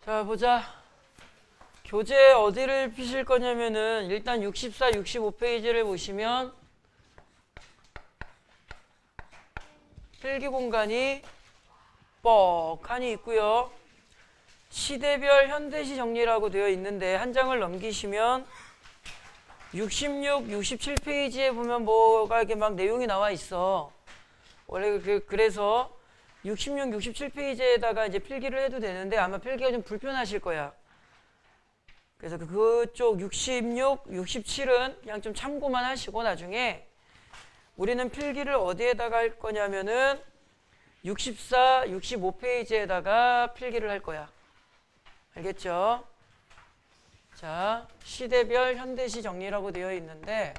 자, 보자. 교재 어디를 피실 거냐면은 일단 64, 65페이지를 보시면 필기 공간이 뻑하니 있고요. 시대별 현대시 정리라고 되어 있는데 한 장을 넘기시면 66, 67페이지에 보면 뭐가 이렇게 막 내용이 나와 있어. 원래 그래서 66, 67페이지에다가 이제 필기를 해도 되는데 아마 필기가 좀 불편하실 거야. 그래서 그쪽 66, 67은 그냥 좀 참고만 하시고 나중에 우리는 필기를 어디에다가 할 거냐면은 64, 65페이지에다가 필기를 할 거야. 알겠죠? 자, 시대별 현대시 정리라고 되어 있는데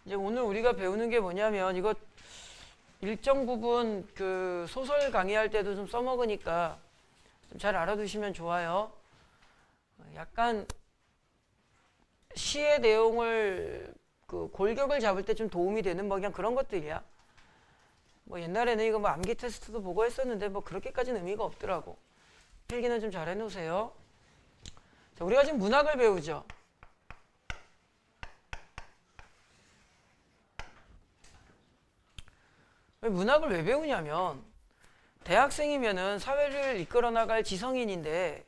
이제 오늘 우리가 배우는 게 뭐냐면 이거 일정 부분 그 소설 강의할 때도 좀 써먹으니까 좀 잘 알아두시면 좋아요. 약간 시의 내용을 그 골격을 잡을 때 좀 도움이 되는 뭐 그냥 그런 것들이야. 뭐 옛날에는 이거 뭐 암기 테스트도 보고 했었는데 뭐 그렇게까지는 의미가 없더라고. 필기는 좀 잘 해놓으세요. 자, 우리가 지금 문학을 배우죠. 문학을 왜 배우냐면 대학생이면은 사회를 이끌어 나갈 지성인인데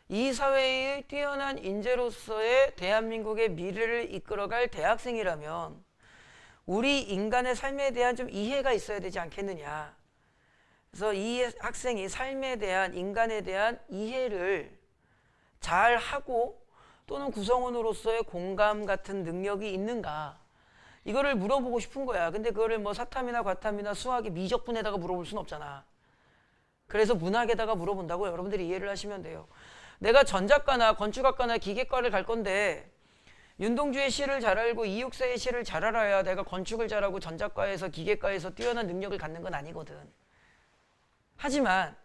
이 사회의 뛰어난 인재로서의 대한민국의 미래를 이끌어갈 대학생이라면 우리 인간의 삶에 대한 좀 이해가 있어야 되지 않겠느냐. 그래서 이 학생이 삶에 대한 인간에 대한 이해를 잘 하고 또는 구성원으로서의 공감 같은 능력이 있는가 이거를 물어보고 싶은 거야. 근데 그거를 뭐 사탐이나 과탐이나 수학의 미적분에다가 물어볼 수는 없잖아. 그래서 문학에다가 물어본다고 여러분들이 이해를 하시면 돼요. 내가 전작가나 건축학과나 기계과를 갈 건데 윤동주의 시를 잘 알고 이육세의 시를 잘 알아야 내가 건축을 잘하고 전작과에서 기계과에서 뛰어난 능력을 갖는 건 아니거든. 하지만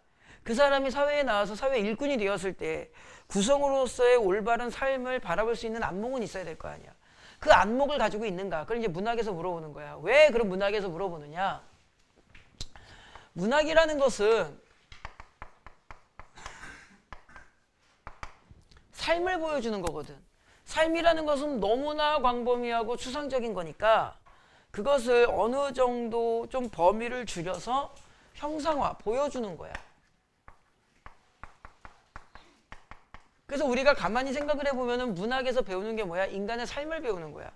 그 사람이 사회에 나와서 사회 일꾼이 되었을 때 구성으로서의 올바른 삶을 바라볼 수 있는 안목은 있어야 될 거 아니야. 그 안목을 가지고 있는가? 그걸 이제 문학에서 물어보는 거야. 왜 그런 문학에서 물어보느냐? 문학이라는 것은 삶을 보여주는 거거든. 삶이라는 것은 너무나 광범위하고 추상적인 거니까 그것을 어느 정도 좀 범위를 줄여서 형상화, 보여주는 거야. 그래서 우리가 가만히 생각을 해보면 문학에서 배우는 게 뭐야? 인간의 삶을 배우는 거야.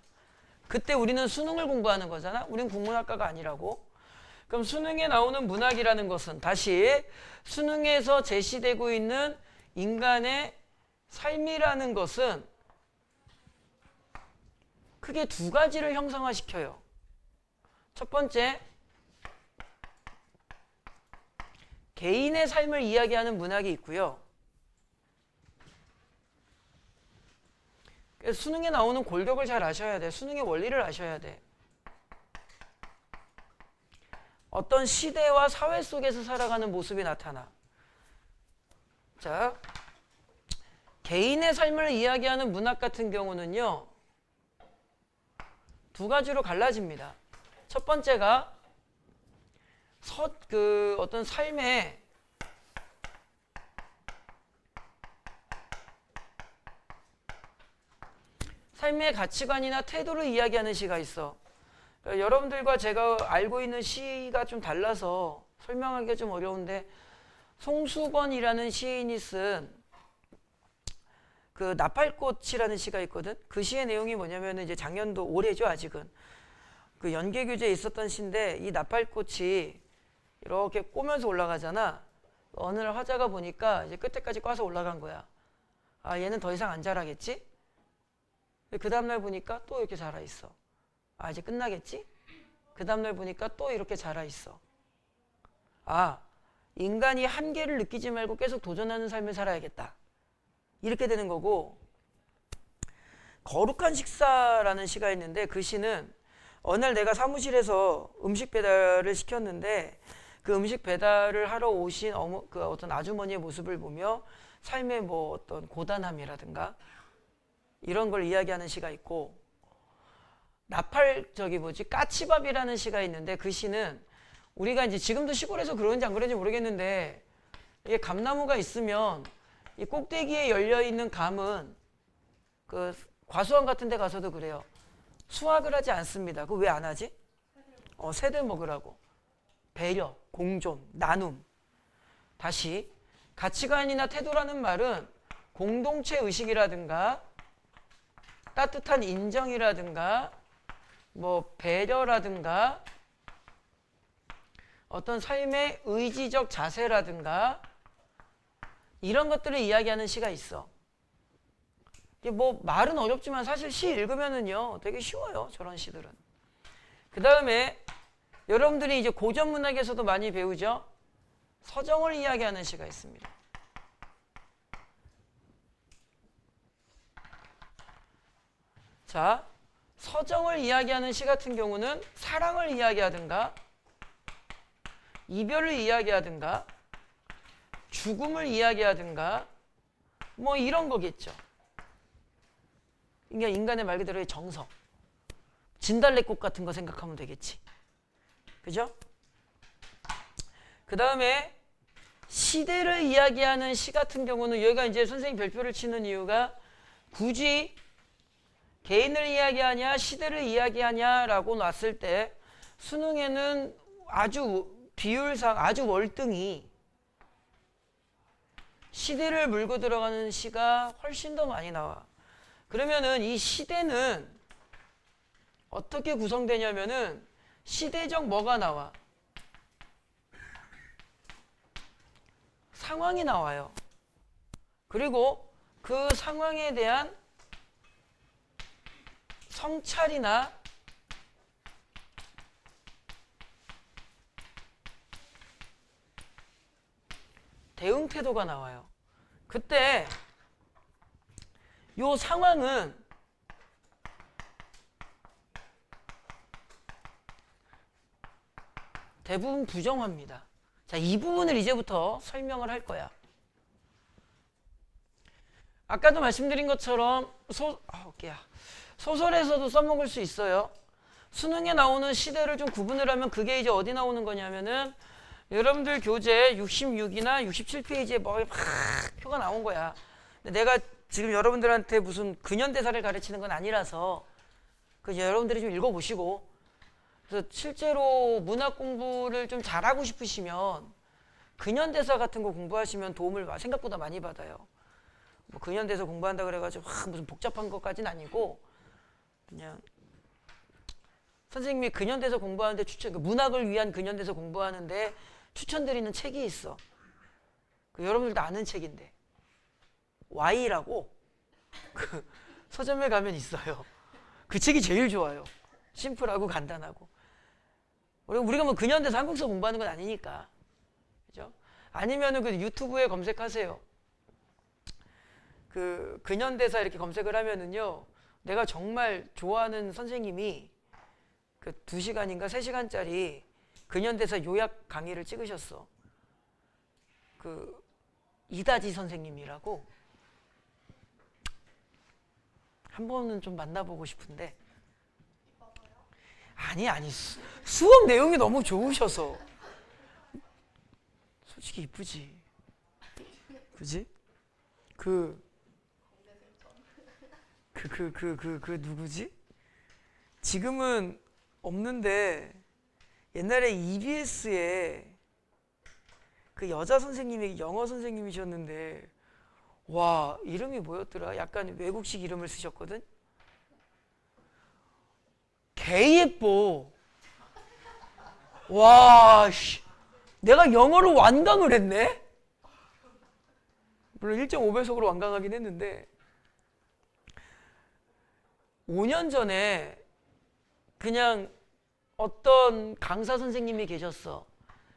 그때 우리는 수능을 공부하는 거잖아. 우린 국문학과가 아니라고. 그럼 수능에 나오는 문학이라는 것은 다시 수능에서 제시되고 있는 인간의 삶이라는 것은 크게 두 가지를 형상화시켜요. 첫 번째, 개인의 삶을 이야기하는 문학이 있고요. 그래서 수능에 나오는 골격을 잘 아셔야 돼. 수능의 원리를 아셔야 돼. 어떤 시대와 사회 속에서 살아가는 모습이 나타나. 자, 개인의 삶을 이야기하는 문학 같은 경우는요. 두 가지로 갈라집니다. 첫 번째가 어떤 삶의 가치관이나 태도를 이야기하는 시가 있어. 그러니까 여러분들과 제가 알고 있는 시가 좀 달라서 설명하기가 좀 어려운데 송수건이라는 시인이 쓴 그 나팔꽃이라는 시가 있거든. 그 시의 내용이 뭐냐면 이제 작년도 올해죠 아직은 그 연계교재에 있었던 시인데 이 나팔꽃이 이렇게 꼬면서 올라가잖아. 어느 날 화자가 보니까 이제 끝에까지 꽈서 올라간 거야. 아 얘는 더 이상 안 자라겠지? 그 다음날 보니까 또 이렇게 자라 있어. 아 이제 끝나겠지? 그 다음날 보니까 또 이렇게 자라 있어. 아 인간이 한계를 느끼지 말고 계속 도전하는 삶을 살아야겠다. 이렇게 되는 거고 거룩한 식사라는 시가 있는데 그 시는 어느 날 내가 사무실에서 음식 배달을 시켰는데 그 음식 배달을 하러 오신 그 어떤 아주머니의 모습을 보며 삶의 뭐 어떤 고단함이라든가 이런 걸 이야기하는 시가 있고 까치밥이라는 시가 있는데 그 시는 우리가 이제 지금도 시골에서 그런지 안 그런지 모르겠는데 이게 감나무가 있으면 이 꼭대기에 열려 있는 감은 그 과수원 같은 데 가서도 그래요. 수확을 하지 않습니다. 그거 왜 안 하지? 새들 먹으라고. 배려, 공존, 나눔. 다시 가치관이나 태도라는 말은 공동체 의식이라든가 따뜻한 인정이라든가 뭐 배려라든가 어떤 삶의 의지적 자세라든가 이런 것들을 이야기하는 시가 있어. 이게 뭐 말은 어렵지만 사실 시 읽으면은요 되게 쉬워요. 저런 시들은. 그 다음에 여러분들이 이제 고전 문학에서도 많이 배우죠. 서정을 이야기하는 시가 있습니다. 자, 서정을 이야기하는 시 같은 경우는 사랑을 이야기하든가 이별을 이야기하든가 죽음을 이야기하든가 뭐 이런 거겠죠. 그러니까 인간의 말 그대로의 정서, 진달래꽃 같은 거 생각하면 되겠지. 그죠? 그 다음에 시대를 이야기하는 시 같은 경우는 여기가 이제 선생님 별표를 치는 이유가 굳이 개인을 이야기하냐 시대를 이야기하냐라고 놨을 때 수능에는 아주 비율상 아주 월등히 시대를 물고 들어가는 시가 훨씬 더 많이 나와. 그러면은 이 시대는 어떻게 구성되냐면은 시대적 뭐가 나와? 상황이 나와요. 그리고 그 상황에 대한 성찰이나 대응 태도가 나와요. 그때 요 상황은 대부분 부정합니다. 자, 이 부분을 이제부터 설명을 할 거야. 아까도 말씀드린 것처럼 소설에서도 써먹을 수 있어요. 수능에 나오는 시대를 좀 구분을 하면 그게 이제 어디 나오는 거냐면은 여러분들 교재 66이나 67페이지에 뭐 막 표가 나온 거야. 근데 내가 지금 여러분들한테 무슨 근현대사를 가르치는 건 아니라서 그 여러분들이 좀 읽어보시고 그래서 실제로 문학 공부를 좀 잘하고 싶으시면 근현대사 같은 거 공부하시면 도움을 생각보다 많이 받아요. 뭐 근현대사 공부한다 그래가지고 무슨 복잡한 것까지는 아니고 그냥 선생님이 근현대사 공부하는데 문학을 위한 근현대사 공부하는데 추천드리는 책이 있어. 그 여러분들도 아는 책인데 Y라고 그 서점에 가면 있어요. 그 책이 제일 좋아요. 심플하고 간단하고. 우리가 뭐 근현대사 한국사 공부하는 건 아니니까. 그죠? 아니면은 그 유튜브에 검색하세요. 그 근현대사 이렇게 검색을 하면은요. 내가 정말 좋아하는 선생님이 그 2시간인가 3시간짜리 근현대사 요약 강의를 찍으셨어. 그 이다지 선생님이라고 한 번은 좀 만나보고 싶은데 아니 수업 내용이 너무 좋으셔서 솔직히 이쁘지 그지? 그 누구지? 지금은 없는데 옛날에 EBS에 그 여자 선생님이 영어 선생님이셨는데 와 이름이 뭐였더라? 약간 외국식 이름을 쓰셨거든? 개 예뻐. 와 씨. 내가 영어를 완강을 했네? 물론 1.5배속으로 완강하긴 했는데 5년 전에 그냥 어떤 강사 선생님이 계셨어.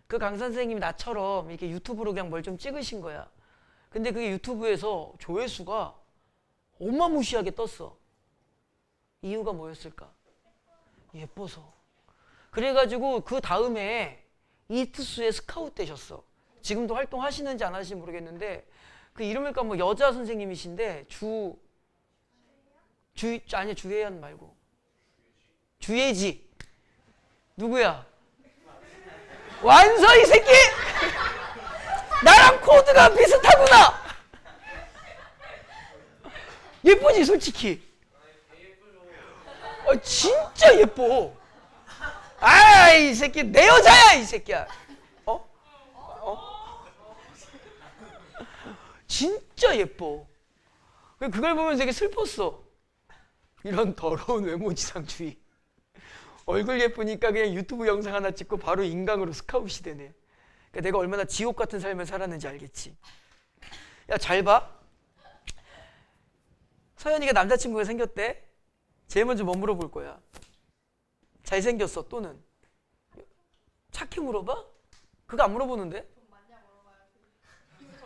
그 강사 선생님이 나처럼 이렇게 유튜브로 그냥 뭘 좀 찍으신 거야. 근데 그게 유튜브에서 조회수가 어마무시하게 떴어. 이유가 뭐였을까? 예뻐서. 그래가지고 그 다음에 이투스에 스카웃 되셨어. 지금도 활동하시는지 안 하시는지 모르겠는데 그 이름을 까먹어. 여자 선생님이신데 주혜연 말고 주예지. 누구야? 완서 이 새끼! 나랑 코드가 비슷하구나. 예쁘지 솔직히. 진짜 예뻐. 이 새끼 내 여자야 이 새끼야. 진짜 예뻐. 그걸 보면서 되게 슬펐어. 이런 더러운 외모지상주의. 얼굴 예쁘니까 그냥 유튜브 영상 하나 찍고 바로 인강으로 스카웃이 되네. 그러니까 내가 얼마나 지옥 같은 삶을 살았는지 알겠지. 야, 잘 봐. 서연이가 남자친구가 생겼대. 제일 먼저 뭐 물어볼 거야? 잘생겼어 또는? 착해 물어봐? 그거 안 물어보는데?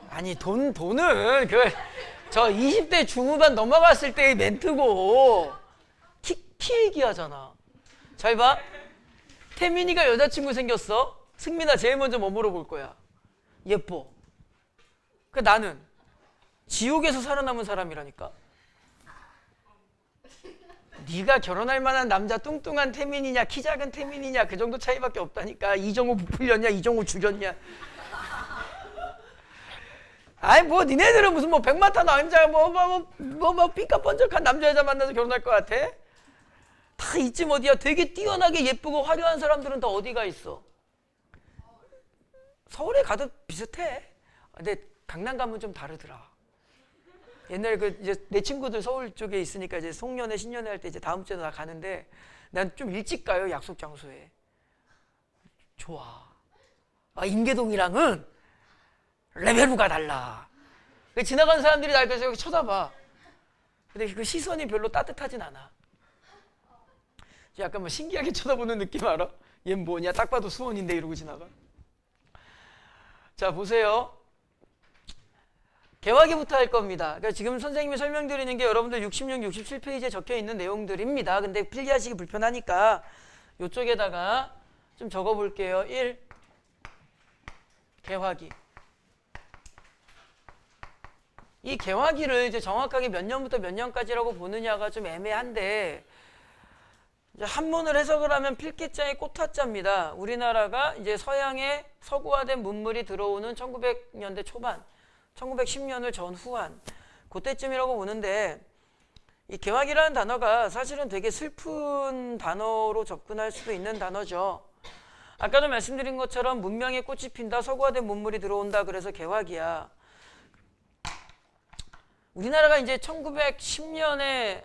아니 돈은 저 20대 중후반 넘어갔을 때의 멘트고 키 얘기하잖아. 잘 봐. 태민이가 여자친구 생겼어. 승민아 제일 먼저 뭐 물어볼 거야? 예뻐. 나는 지옥에서 살아남은 사람이라니까. 네가 결혼할 만한 남자 뚱뚱한 태민이냐 키 작은 태민이냐 그 정도 차이밖에 없다니까. 이정우 부풀렸냐 이정우 죽였냐. 뭐 니네들은 무슨 뭐 백마탄 남자 뭐 삐까뻔쩍한 남자 여자 만나서 결혼할 것 같아? 다 이쯤 어디야. 되게 뛰어나게 예쁘고 화려한 사람들은 다 어디가 있어? 서울에 가도 비슷해. 근데 강남 가면 좀 다르더라. 옛날에 이제 내 친구들 서울 쪽에 있으니까 이제 송년회 신년회 할 때 이제 다음 주에 나 가는데 난 좀 일찍 가요. 약속 장소에. 좋아. 임계동이랑은 레벨루가 달라. 지나가는 사람들이 날 계속 쳐다봐. 근데 그 시선이 별로 따뜻하진 않아. 약간 뭐 신기하게 쳐다보는 느낌 알아? 얘 뭐냐? 딱 봐도 수원인데 이러고 지나가. 자 보세요. 개화기부터 할 겁니다. 그러니까 지금 선생님이 설명드리는 게 여러분들 66, 67페이지에 적혀 있는 내용들입니다. 근데 필기하시기 불편하니까 이쪽에다가 좀 적어 볼게요. 1. 개화기. 이 개화기를 이제 정확하게 몇 년부터 몇 년까지라고 보느냐가 좀 애매한데 이제 한문을 해석을 하면 필기자의 꽃화자입니다. 우리나라가 이제 서양의 서구화된 문물이 들어오는 1900년대 초반, 1910년을 전후한 그때쯤이라고 보는데 이 개화기라는 단어가 사실은 되게 슬픈 단어로 접근할 수도 있는 단어죠. 아까도 말씀드린 것처럼 문명의 꽃이 핀다, 서구화된 문물이 들어온다, 그래서 개화기야. 우리나라가 이제 1910년에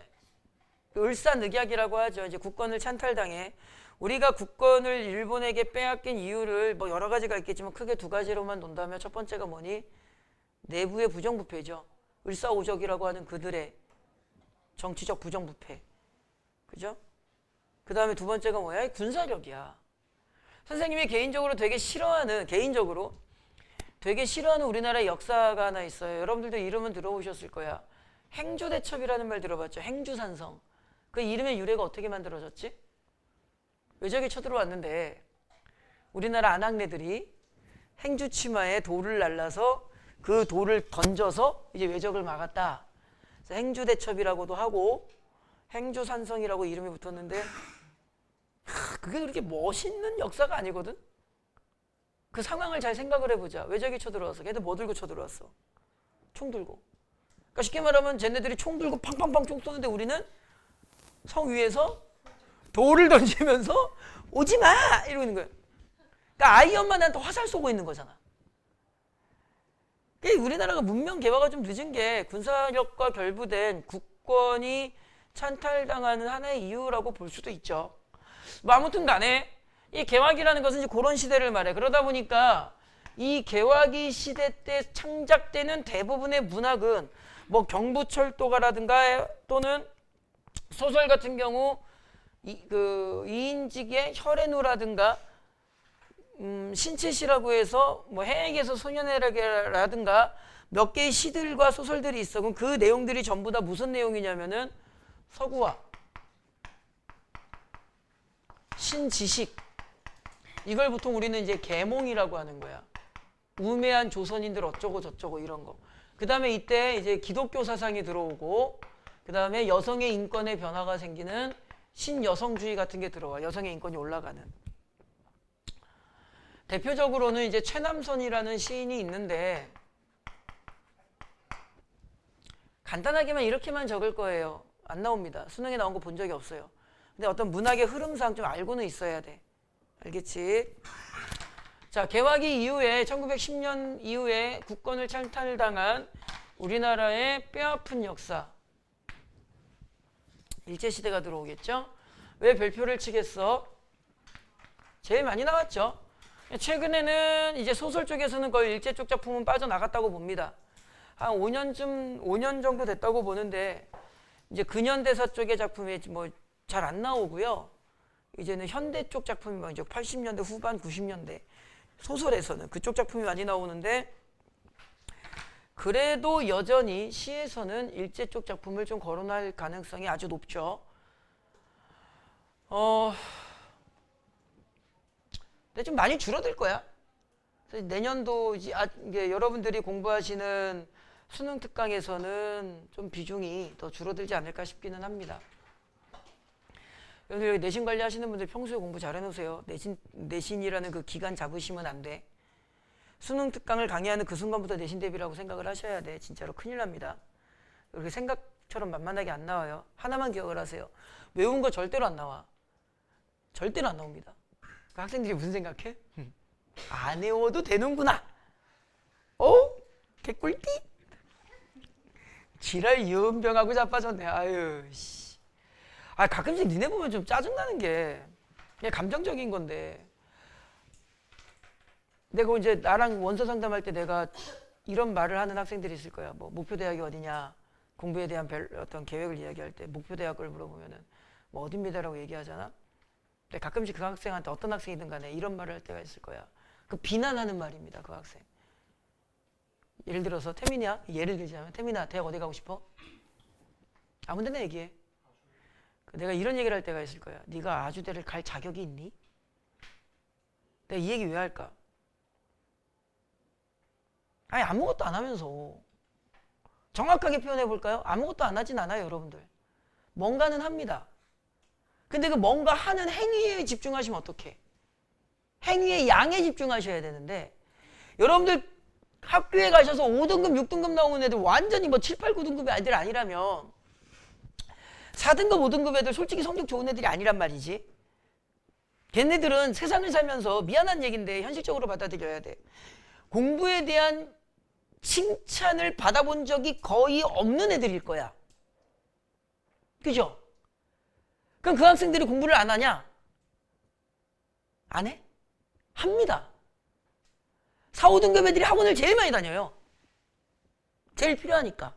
을사늑약이라고 하죠. 이제 국권을 찬탈당해. 우리가 국권을 일본에게 빼앗긴 이유를 뭐 여러 가지가 있겠지만 크게 두 가지로만 논다면 첫 번째가 뭐니? 내부의 부정부패죠. 을사오적이라고 하는 그들의 정치적 부정부패. 그죠? 그 다음에 두 번째가 뭐야? 군사력이야. 선생님이 개인적으로 되게 싫어하는 우리나라의 역사가 하나 있어요. 여러분들도 이름은 들어보셨을 거야. 행주대첩이라는 말 들어봤죠? 행주산성. 그 이름의 유래가 어떻게 만들어졌지? 외적이 쳐들어왔는데 우리나라 안악내들이 행주치마에 돌을 날라서 그 돌을 던져서 이제 외적을 막았다. 그래서 행주대첩이라고도 하고 행주산성이라고 이름이 붙었는데 그게 그렇게 멋있는 역사가 아니거든? 그 상황을 잘 생각을 해보자. 외적이 쳐들어와서 걔들 뭐 들고 쳐들어왔어? 총 들고. 그러니까 쉽게 말하면 쟤네들이 총 들고 팡팡팡 총 쏘는데 우리는 성 위에서 돌을 던지면서 오지마! 이러고 있는 거예요. 그러니까 아이언만한테 화살 쏘고 있는 거잖아. 우리나라가 문명 개화가 좀 늦은 게 군사력과 결부된 국권이 찬탈당하는 하나의 이유라고 볼 수도 있죠. 뭐 아무튼 간에 이 개화기라는 것은 이제 그런 시대를 말해. 그러다 보니까 이 개화기 시대 때 창작되는 대부분의 문학은 뭐 경부철도가라든가 또는 소설 같은 경우 이인직의 혈애누라든가 신채시라고 해서 뭐 해액에서 소년회라든가 몇 개의 시들과 소설들이 있어. 그럼 그 내용들이 전부 다 무슨 내용이냐면은 서구화, 신지식, 이걸 보통 우리는 이제 계몽이라고 하는 거야. 우매한 조선인들 어쩌고 저쩌고 이런 거. 그 다음에 이때 이제 기독교 사상이 들어오고 그 다음에 여성의 인권의 변화가 생기는 신여성주의 같은 게 들어와. 여성의 인권이 올라가는. 대표적으로는 이제 최남선이라는 시인이 있는데 간단하게만 이렇게만 적을 거예요. 안 나옵니다. 수능에 나온 거 본 적이 없어요. 근데 어떤 문학의 흐름상 좀 알고는 있어야 돼. 알겠지? 자, 개화기 이후에 1910년 이후에 국권을 찬탈당한 우리나라의 뼈아픈 역사. 일제시대가 들어오겠죠? 왜 별표를 치겠어? 제일 많이 나왔죠. 최근에는 이제 소설 쪽에서는 거의 일제 쪽 작품은 빠져나갔다고 봅니다. 한 5년 정도 됐다고 보는데 이제 근현대사 쪽의 작품이 뭐 잘 안 나오고요. 이제는 현대 쪽 작품이 막 이제 80년대 후반 90년대 소설에서는 그쪽 작품이 많이 나오는데 그래도 여전히 시에서는 일제 쪽 작품을 좀 거론할 가능성이 아주 높죠. 근데 좀 많이 줄어들 거야. 내년도 이게 여러분들이 공부하시는 수능 특강에서는 좀 비중이 더 줄어들지 않을까 싶기는 합니다. 여러분들 내신 관리하시는 분들 평소에 공부 잘 해놓으세요. 내신이라는 그 기간 잡으시면 안 돼. 수능 특강을 강의하는 그 순간부터 내신 대비라고 생각을 하셔야 돼. 진짜로 큰일 납니다. 그렇게 생각처럼 만만하게 안 나와요. 하나만 기억을 하세요. 외운 거 절대로 안 나와. 절대로 안 나옵니다. 그 학생들이 무슨 생각해? 안 외워도 되는구나. 개꿀띠? 지랄 유은병하고 자빠졌네. 아유 씨. 가끔씩 니네 보면 좀 짜증나는 게 그냥 감정적인 건데 내가 이제 나랑 원서 상담할 때 내가 이런 말을 하는 학생들이 있을 거야. 뭐 목표 대학이 어디냐, 공부에 대한 어떤 계획을 이야기할 때 목표 대학을 물어보면은 뭐 어딥니다라고 얘기하잖아. 근데 가끔씩 그 학생한테 어떤 학생이든 간에 이런 말을 할 때가 있을 거야. 그 비난하는 말입니다. 그 학생. 예를 들어서 태민이야. 예를 들자면 태민아 대학 어디 가고 싶어? 아무 데나 얘기해. 내가 이런 얘기를 할 때가 있을 거야. 네가 아주대를 갈 자격이 있니? 내가 이 얘기 왜 할까? 아니 아무것도 안 하면서 정확하게 표현해 볼까요? 아무것도 안 하진 않아요, 여러분들. 뭔가는 합니다. 근데 그 뭔가 하는 행위에 집중하시면 어떡해? 행위의 양에 집중하셔야 되는데 여러분들 학교에 가셔서 5등급, 6등급 나오는 애들 완전히 뭐 7, 8, 9등급의 애들 아니라면 4등급, 5등급 애들 솔직히 성적 좋은 애들이 아니란 말이지. 걔네들은 세상을 살면서 미안한 얘기인데 현실적으로 받아들여야 돼. 공부에 대한 칭찬을 받아본 적이 거의 없는 애들일 거야. 그죠? 그럼 그 학생들이 공부를 안 하냐? 안 해? 합니다. 4, 5등급 애들이 학원을 제일 많이 다녀요. 제일 필요하니까.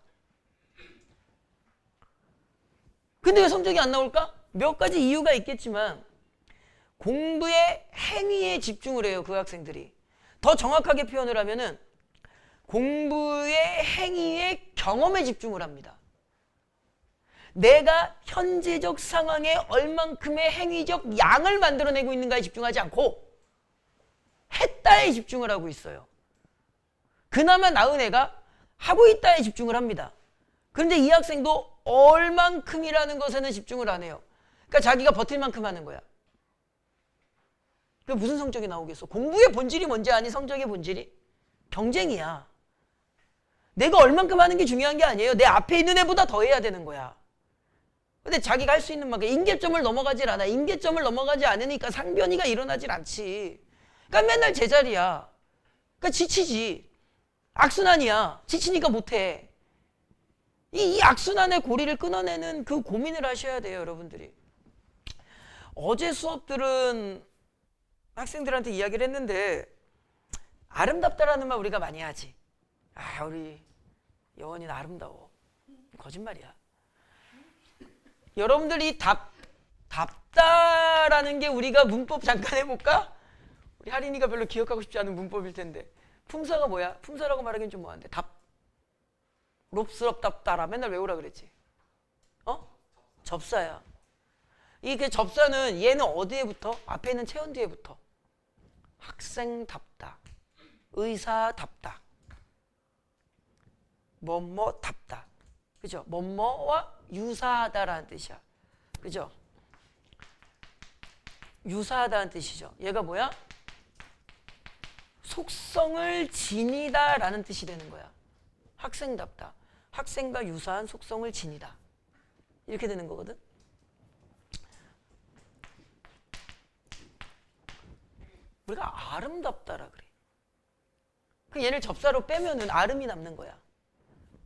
근데 왜 성적이 안 나올까? 몇 가지 이유가 있겠지만 공부의 행위에 집중을 해요. 그 학생들이. 더 정확하게 표현을 하면은 공부의 행위의 경험에 집중을 합니다. 내가 현재적 상황에 얼만큼의 행위적 양을 만들어내고 있는가에 집중하지 않고 했다에 집중을 하고 있어요. 그나마 나은 애가 하고 있다에 집중을 합니다. 그런데 이 학생도 얼만큼이라는 것에는 집중을 안 해요. 그러니까 자기가 버틸 만큼 하는 거야. 그 무슨 성적이 나오겠어? 공부의 본질이 뭔지 아니? 성적의 본질이? 경쟁이야. 내가 얼만큼 하는 게 중요한 게 아니에요. 내 앞에 있는 애보다 더 해야 되는 거야. 근데 자기가 할 수 있는 만큼 임계점을 넘어가질 않아. 임계점을 넘어가지 않으니까 상변이가 일어나질 않지. 그러니까 맨날 제자리야. 그러니까 지치지. 악순환이야. 지치니까 못해. 이 악순환의 고리를 끊어내는 그 고민을 하셔야 돼요, 여러분들이. 어제 수업들은 학생들한테 이야기를 했는데 아름답다라는 말 우리가 많이 하지. 우리 여원이는 아름다워. 거짓말이야. 여러분들이 답다라는 게 우리가 문법 잠깐 해볼까? 우리 하린이가 별로 기억하고 싶지 않은 문법일 텐데 품사가 뭐야? 품사라고 말하기는 좀 뭐한데 롭스럽답다라 맨날 외우라 그랬지. 접사야. 이게 접사는 얘는 어디에 붙어? 앞에 있는 체온 뒤에 붙어. 학생답다, 의사답다, 뭐뭐답다. 그죠? 뭐뭐와 유사하다라는 뜻이야. 그죠? 유사하다는 뜻이죠. 얘가 뭐야? 속성을 지니다 라는 뜻이 되는 거야. 학생답다. 학생과 유사한 속성을 지니다. 이렇게 되는 거거든. 우리가 아름답다라 그래. 그 얘를 접사로 빼면은 아름이 남는 거야.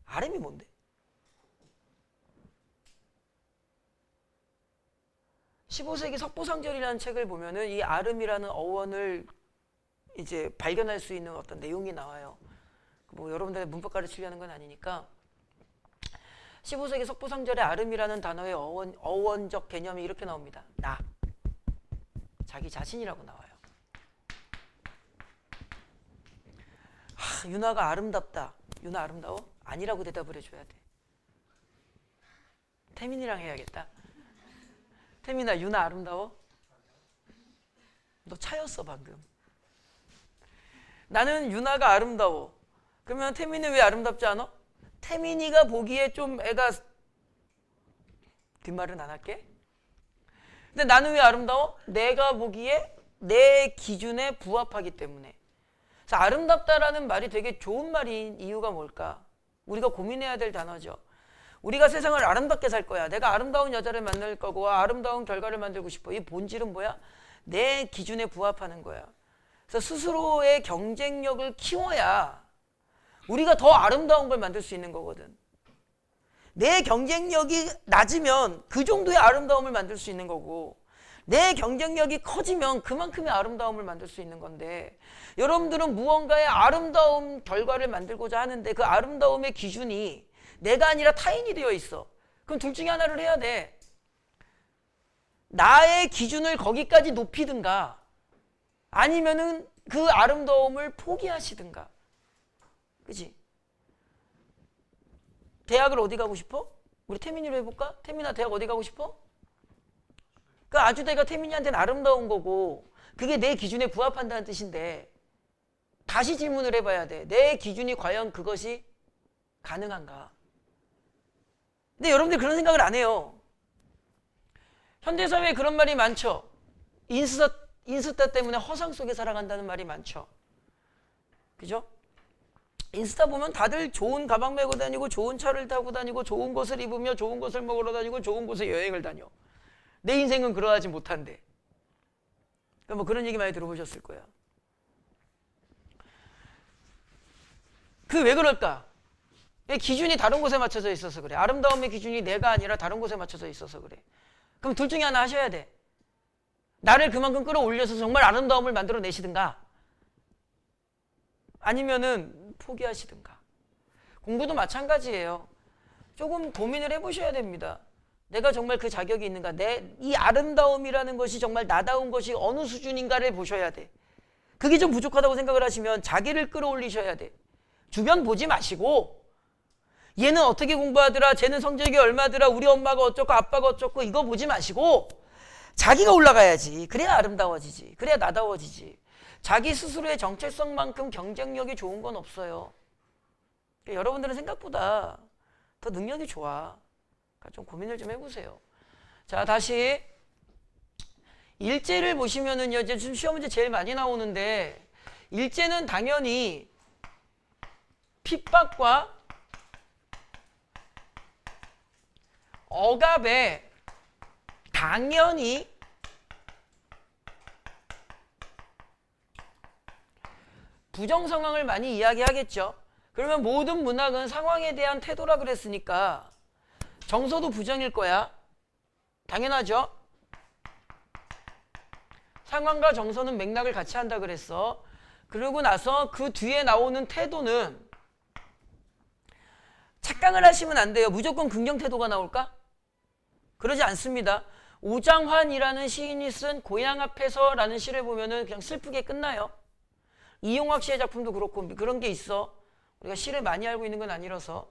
아름이 뭔데? 15세기 석보상절이라는 책을 보면은 이 아름이라는 어원을 이제 발견할 수 있는 어떤 내용이 나와요. 뭐 여러분들 문법 가르치려는 건 아니니까 15세기 석보상절의 아름이라는 단어의 어원적 개념이 이렇게 나옵니다. 나, 자기 자신이라고 나와요. 윤아가 아름답다. 윤아 아름다워? 아니라고 대답을 해줘야 돼. 태민이랑 해야겠다. 태민아, 윤아 아름다워? 너 차였어 방금. 나는 윤아가 아름다워. 그러면 태민이 왜 아름답지 않아? 태민이가 보기에 좀 애가 뒷말은 안 할게. 근데 나는 왜 아름다워? 내가 보기에 내 기준에 부합하기 때문에. 그래서 아름답다라는 말이 되게 좋은 말인 이유가 뭘까? 우리가 고민해야 될 단어죠. 우리가 세상을 아름답게 살 거야. 내가 아름다운 여자를 만날 거고 아름다운 결과를 만들고 싶어. 이 본질은 뭐야? 내 기준에 부합하는 거야. 그래서 스스로의 경쟁력을 키워야 우리가 더 아름다운 걸 만들 수 있는 거거든. 내 경쟁력이 낮으면 그 정도의 아름다움을 만들 수 있는 거고 내 경쟁력이 커지면 그만큼의 아름다움을 만들 수 있는 건데 여러분들은 무언가의 아름다운 결과를 만들고자 하는데 그 아름다움의 기준이 내가 아니라 타인이 되어 있어. 그럼 둘 중에 하나를 해야 돼. 나의 기준을 거기까지 높이든가 아니면은 그 아름다움을 포기하시든가. 그치? 대학을 어디 가고 싶어? 우리 태민이로 해볼까? 태민아 대학 어디 가고 싶어? 그 아주대가 태민이한테는 아름다운 거고 그게 내 기준에 부합한다는 뜻인데 다시 질문을 해봐야 돼. 내 기준이 과연 그것이 가능한가? 근데 여러분들 그런 생각을 안 해요. 현대사회에 그런 말이 많죠. 인스타 때문에 허상 속에 살아간다는 말이 많죠. 그죠? 인스타 보면 다들 좋은 가방 메고 다니고 좋은 차를 타고 다니고 좋은 것을 입으며 좋은 것을 먹으러 다니고 좋은 곳에 여행을 다녀. 내 인생은 그러하지 못한데. 뭐 그런 얘기 많이 들어보셨을 거야. 그 왜 그럴까? 기준이 다른 곳에 맞춰져 있어서 그래. 아름다움의 기준이 내가 아니라 다른 곳에 맞춰져 있어서 그래. 그럼 둘 중에 하나 하셔야 돼. 나를 그만큼 끌어올려서 정말 아름다움을 만들어내시든가 아니면은 포기하시든가. 공부도 마찬가지예요. 조금 고민을 해보셔야 됩니다. 내가 정말 그 자격이 있는가? 이 아름다움이라는 것이 정말 나다운 것이 어느 수준인가를 보셔야 돼. 그게 좀 부족하다고 생각을 하시면 자기를 끌어올리셔야 돼. 주변 보지 마시고 얘는 어떻게 공부하더라, 쟤는 성적이 얼마더라, 우리 엄마가 어쩌고 아빠가 어쩌고 이거 보지 마시고 자기가 올라가야지. 그래야 아름다워지지. 그래야 나다워지지. 자기 스스로의 정체성만큼 경쟁력이 좋은 건 없어요. 여러분들은 생각보다 더 능력이 좋아. 그러니까 좀 고민을 좀 해보세요. 자, 다시 일제를 보시면은요, 이제 지금 시험 문제 제일 많이 나오는데 일제는 당연히 핍박과 억압에 당연히 부정 상황을 많이 이야기하겠죠. 그러면 모든 문학은 상황에 대한 태도라 그랬으니까 정서도 부정일 거야. 당연하죠. 상황과 정서는 맥락을 같이 한다 그랬어. 그러고 나서 그 뒤에 나오는 태도는 착각을 하시면 안 돼요. 무조건 긍정 태도가 나올까? 그러지 않습니다. 오장환이라는 시인이 쓴 고향 앞에서라는 시를 보면은 그냥 슬프게 끝나요. 이용학 씨의 작품도 그렇고 그런 게 있어. 우리가 시를 많이 알고 있는 건 아니라서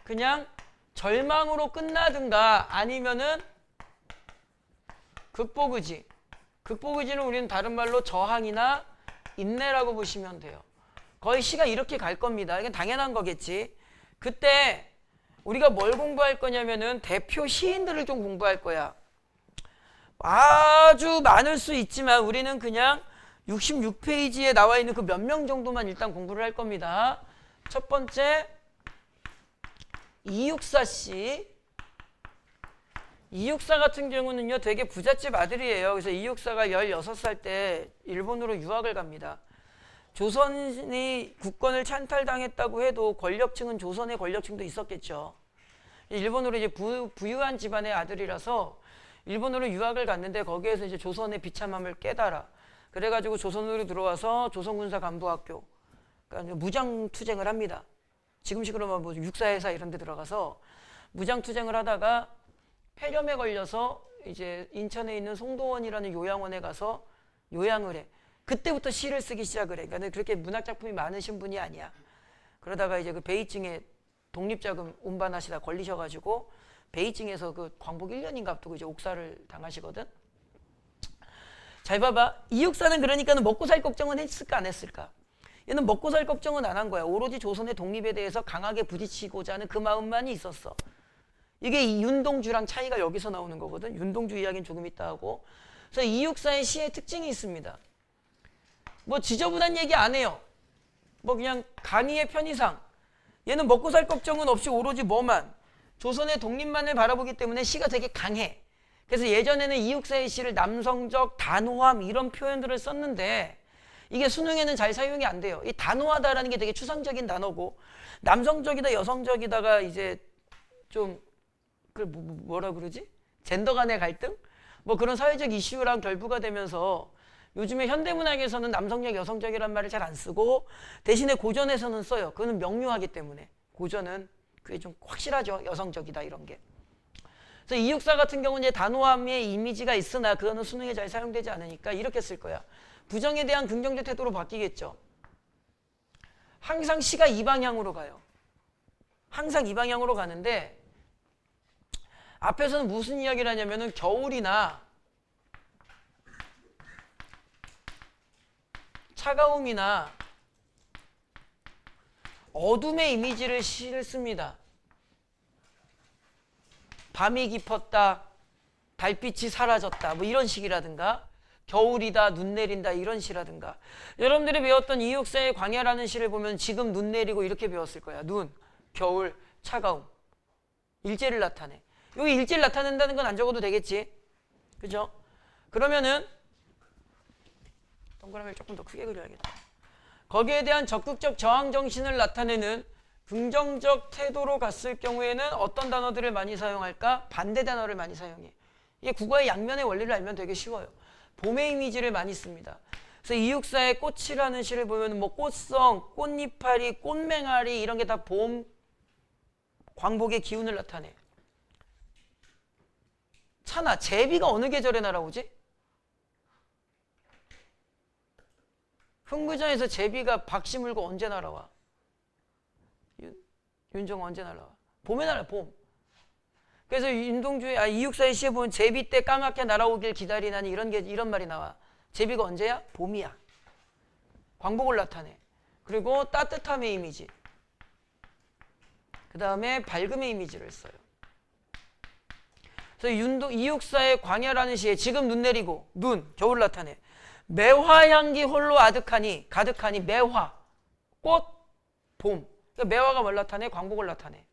그냥 절망으로 끝나든가 아니면은 극복의지. 극복의지는 우리는 다른 말로 저항이나 인내라고 보시면 돼요. 거의 시가 이렇게 갈 겁니다. 이게 당연한 거겠지. 그때 우리가 뭘 공부할 거냐면은 대표 시인들을 좀 공부할 거야. 아주 많을 수 있지만 우리는 그냥 66페이지에 나와 있는 그 몇 명 정도만 일단 공부를 할 겁니다. 첫 번째, 이육사씨. 이육사 같은 경우는요, 되게 부잣집 아들이에요. 그래서 이육사가 16살 때 일본으로 유학을 갑니다. 조선이 국권을 찬탈당했다고 해도 권력층은 조선의 권력층도 있었겠죠. 일본으로 이제 부유한 집안의 아들이라서 일본으로 유학을 갔는데 거기에서 이제 조선의 비참함을 깨달아. 그래가지고 조선으로 들어와서 조선군사간부학교, 그러니까 무장투쟁을 합니다. 지금식으로만 뭐 육사회사 이런 데 들어가서 무장투쟁을 하다가 폐렴에 걸려서 이제 인천에 있는 송도원이라는 요양원에 가서 요양을 해. 그때부터 시를 쓰기 시작을 해. 그러니까 그렇게 문학작품이 많으신 분이 아니야. 그러다가 이제 그 베이징에 독립자금 운반하시다 걸리셔가지고 베이징에서 그 광복 1년인가 앞두고 이제 옥사를 당하시거든. 잘 봐봐. 이육사는 그러니까는 먹고 살 걱정은 했을까 안 했을까? 얘는 먹고 살 걱정은 안 한 거야. 오로지 조선의 독립에 대해서 강하게 부딪히고자 하는 그 마음만이 있었어. 이게 이 윤동주랑 차이가 여기서 나오는 거거든. 윤동주 이야기는 조금 있다 하고. 그래서 이육사의 시의 특징이 있습니다. 뭐 지저분한 얘기 안 해요. 뭐 그냥 강의의 편의상 얘는 먹고 살 걱정은 없이 오로지 뭐만 조선의 독립만을 바라보기 때문에 시가 되게 강해. 그래서 예전에는 이육사의 시를 남성적 단호함 이런 표현들을 썼는데 이게 수능에는 잘 사용이 안 돼요. 이 단호하다라는 게 되게 추상적인 단어고 남성적이다 여성적이다가 이제 좀 그걸 뭐라 그러지? 젠더 간의 갈등? 뭐 그런 사회적 이슈랑 결부가 되면서 요즘에 현대문학에서는 남성적 여성적이란 말을 잘 안 쓰고 대신에 고전에서는 써요. 그거는 명료하기 때문에. 고전은 그게 좀 확실하죠. 여성적이다 이런 게. 그래서 이육사 같은 경우는 이제 단호함의 이미지가 있으나 그거는 수능에 잘 사용되지 않으니까 이렇게 쓸 거야. 부정에 대한 긍정적 태도로 바뀌겠죠. 항상 시가 이 방향으로 가요. 항상 이 방향으로 가는데 앞에서는 무슨 이야기를 하냐면은 겨울이나 차가움이나 어둠의 이미지를 씁니다. 밤이 깊었다, 달빛이 사라졌다, 뭐 이런 식이라든가 겨울이다, 눈 내린다 이런 시라든가. 여러분들이 배웠던 이육사의 광야라는 시를 보면 지금 눈 내리고 이렇게 배웠을 거야. 눈, 겨울, 차가움. 일제를 나타내. 여기 일제를 나타낸다는 건 안 적어도 되겠지. 그죠? 그러면은 동그라미를 조금 더 크게 그려야겠다. 거기에 대한 적극적 저항 정신을 나타내는 긍정적 태도로 갔을 경우에는 어떤 단어들을 많이 사용할까? 반대 단어를 많이 사용해. 이게 국어의 양면의 원리를 알면 되게 쉬워요. 봄의 이미지를 많이 씁니다. 그래서 이육사의 꽃이라는 시를 보면 뭐 꽃성, 꽃잎파리, 꽃맹아리 이런 게 다 봄, 광복의 기운을 나타내. 차나 제비가 어느 계절에 날아오지? 흥부전에서 제비가 박씨 물고 언제 날아와? 윤정 언제 날아와? 봄에 날아, 봄. 그래서 이육사의 시에 보면 제비 때 까맣게 날아오길 기다리나니 이런 말이 나와. 제비가 언제야? 봄이야. 광복을 나타내. 그리고 따뜻함의 이미지. 그 다음에 밝음의 이미지를 써요. 그래서 이육사의 광야라는 시에 지금 눈 내리고 눈, 겨울 나타내. 매화향기 홀로 가득하니 매화, 꽃, 봄. 그러니까 매화가 뭘 나타내? 광복을 나타내.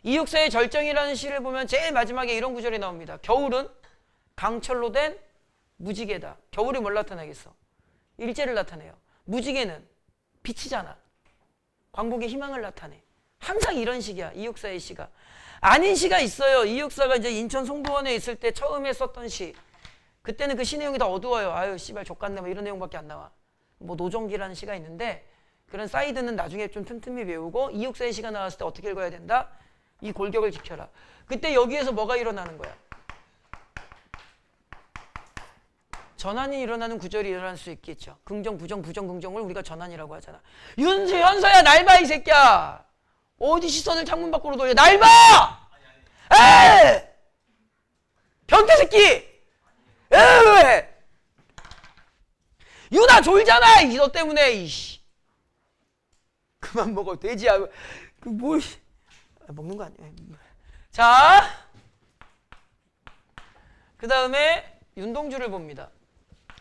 이육사의 절정이라는 시를 보면 제일 마지막에 이런 구절이 나옵니다. 겨울은 강철로 된 무지개다. 겨울이 뭘 나타내겠어? 일제를 나타내요. 무지개는 빛이잖아. 광복의 희망을 나타내. 항상 이런 식이야. 이육사의 시가. 아닌 시가 있어요. 이육사가 이제 인천 송도원에 있을 때 처음에 썼던 시. 그때는 그 시 내용이 다 어두워요. 아유 씨발 족같네 뭐 이런 내용밖에 안 나와. 뭐 노종기라는 시가 있는데 그런 사이드는 나중에 좀 틈틈이 배우고 이육사의 시가 나왔을 때 어떻게 읽어야 된다? 이 골격을 지켜라. 그때 여기에서 뭐가 일어나는 거야? 전환이 일어나는 구절이 일어날 수 있겠죠. 긍정, 부정, 부정, 긍정을 우리가 전환이라고 하잖아. 현서야 날 봐 이 새끼야. 어디 시선을 창문 밖으로 돌려. 날 봐! 에이! 변태 새끼! 에이! 유나 졸잖아! 너 때문에 이씨. 그만 먹어 돼지야. 그 뭘 먹는 거 아니야. 자, 그 다음에 윤동주를 봅니다.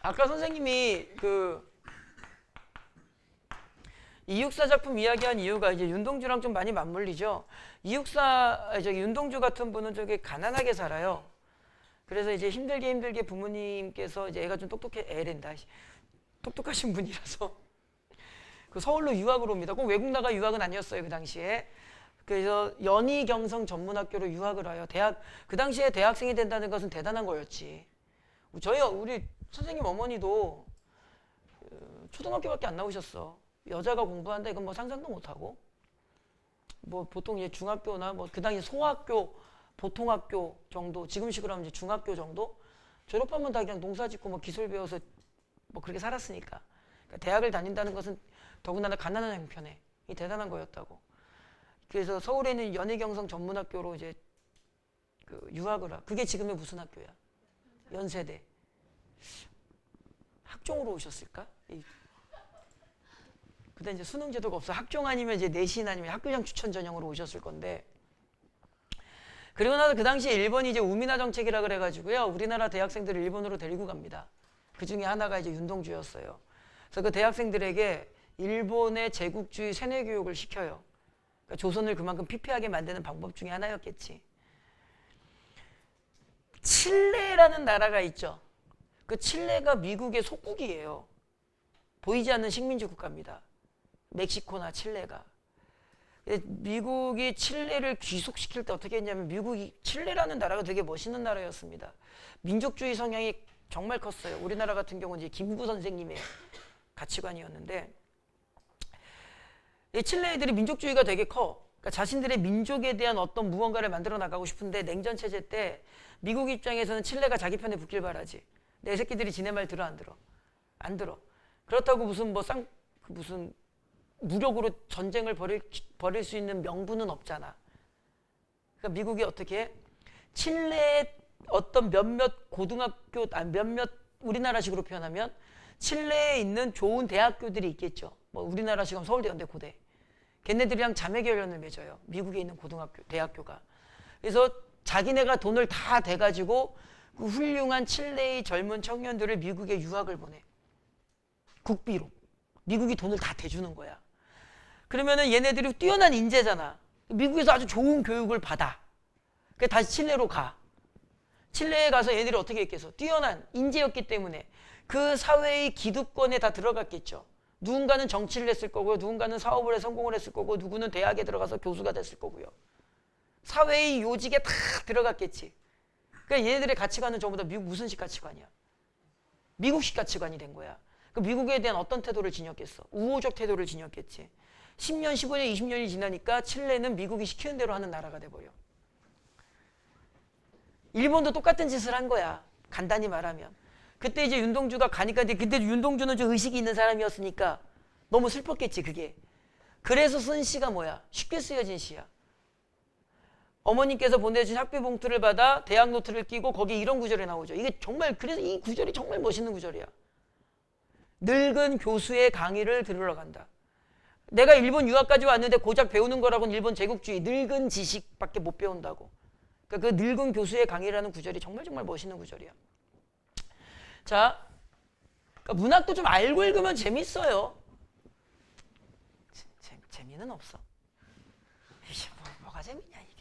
아까 선생님이 그 이육사 작품 이야기한 이유가 이제 윤동주랑 좀 많이 맞물리죠. 윤동주 같은 분은 저기 가난하게 살아요. 그래서 이제 힘들게 부모님께서 이제 애가 좀 똑똑하신 분이라서 그 서울로 유학을 옵니다. 꼭 외국 나가 유학은 아니었어요 그 당시에. 그래서 연희경성 전문학교로 유학을 와요. 그 당시에 대학생이 된다는 것은 대단한 거였지. 우리 선생님 어머니도 초등학교밖에 안 나오셨어. 여자가 공부한다 이건 뭐 상상도 못하고, 뭐 보통 이제 중학교나 뭐 그 당시 소학교, 보통학교 정도, 지금식으로 하면 이제 중학교 정도 졸업하면 다 그냥 농사 짓고 뭐 기술 배워서 뭐 그렇게 살았으니까. 그러니까 대학을 다닌다는 것은 더군다나 가난한 형편에 이 대단한 거였다고. 그래서 서울에 있는 연희경성 전문학교로 이제 그 유학을 와. 그게 지금의 무슨 학교야? 연세대. 학종으로 오셨을까? 그때 이제 수능 제도가 없어. 학종 아니면 이제 내신 아니면 학교장 추천 전형으로 오셨을 건데. 그리고 나서 그 당시에 일본이 이제 우미나 정책이라 그래가지고요. 우리나라 대학생들을 일본으로 데리고 갑니다. 그 중에 하나가 이제 윤동주였어요. 그래서 그 대학생들에게 일본의 제국주의 세뇌 교육을 시켜요. 그러니까 조선을 그만큼 피폐하게 만드는 방법 중에 하나였겠지. 칠레라는 나라가 있죠. 그 칠레가 미국의 속국이에요. 보이지 않는 식민지 국가입니다. 멕시코나 칠레가. 미국이 칠레를 귀속시킬 때 어떻게 했냐면, 미국이 칠레라는 나라가 되게 멋있는 나라였습니다. 민족주의 성향이 정말 컸어요. 우리나라 같은 경우는 이제 김구 선생님의 가치관이었는데, 이 칠레 애들이 민족주의가 되게 커. 그러니까 자신들의 민족에 대한 어떤 무언가를 만들어 나가고 싶은데, 냉전 체제 때 미국 입장에서는 칠레가 자기 편에 붙길 바라지. 내 새끼들이 지네 말 들어 안 들어? 안 들어. 그렇다고 무슨 무력으로 전쟁을 벌일 수 있는 명분은 없잖아. 그러니까 미국이 어떻게 해? 칠레의 어떤 몇몇 고등학교, 몇몇 우리나라식으로 표현하면 칠레에 있는 좋은 대학교들이 있겠죠. 뭐 우리나라식으로 서울대, 연대, 고대. 걔네들이랑 자매결연을 맺어요. 미국에 있는 고등학교, 대학교가. 그래서 자기네가 돈을 다 대가지고 그 훌륭한 칠레의 젊은 청년들을 미국에 유학을 보내. 국비로. 미국이 돈을 다 대주는 거야. 그러면은 얘네들이 뛰어난 인재잖아. 미국에서 아주 좋은 교육을 받아. 그래서 다시 칠레로 가. 칠레에 가서 얘네들이 어떻게 했겠어? 뛰어난 인재였기 때문에 그 사회의 기득권에 다 들어갔겠죠. 누군가는 정치를 했을 거고요. 누군가는 사업을 해 성공을 했을 거고, 누구는 대학에 들어가서 교수가 됐을 거고요. 사회의 요직에 다 들어갔겠지. 그러니까 얘네들의 가치관은 전부 다 미국 무슨식 가치관이야? 미국식 가치관이 된 거야. 그 미국에 대한 어떤 태도를 지녔겠어? 우호적 태도를 지녔겠지. 10년, 15년, 20년이 지나니까 칠레는 미국이 시키는 대로 하는 나라가 돼버려. 일본도 똑같은 짓을 한 거야. 간단히 말하면. 그때 이제 윤동주가 가니까, 그때 윤동주는 좀 의식이 있는 사람이었으니까 너무 슬펐겠지, 그게. 그래서 쓴 시가 뭐야? 쉽게 쓰여진 시야. 어머님께서 보내준 학비 봉투를 받아 대학 노트를 끼고 거기에 이런 구절이 나오죠. 이게 정말, 그래서 이 구절이 정말 멋있는 구절이야. 늙은 교수의 강의를 들으러 간다. 내가 일본 유학까지 왔는데 고작 배우는 거라고는 일본 제국주의, 늙은 지식밖에 못 배운다고. 그러니까 그 늙은 교수의 강의라는 구절이 정말 멋있는 구절이야. 자, 그러니까 문학도 좀 알고 읽으면 재밌어요. 재미는 없어. 뭐가 재미냐 이게.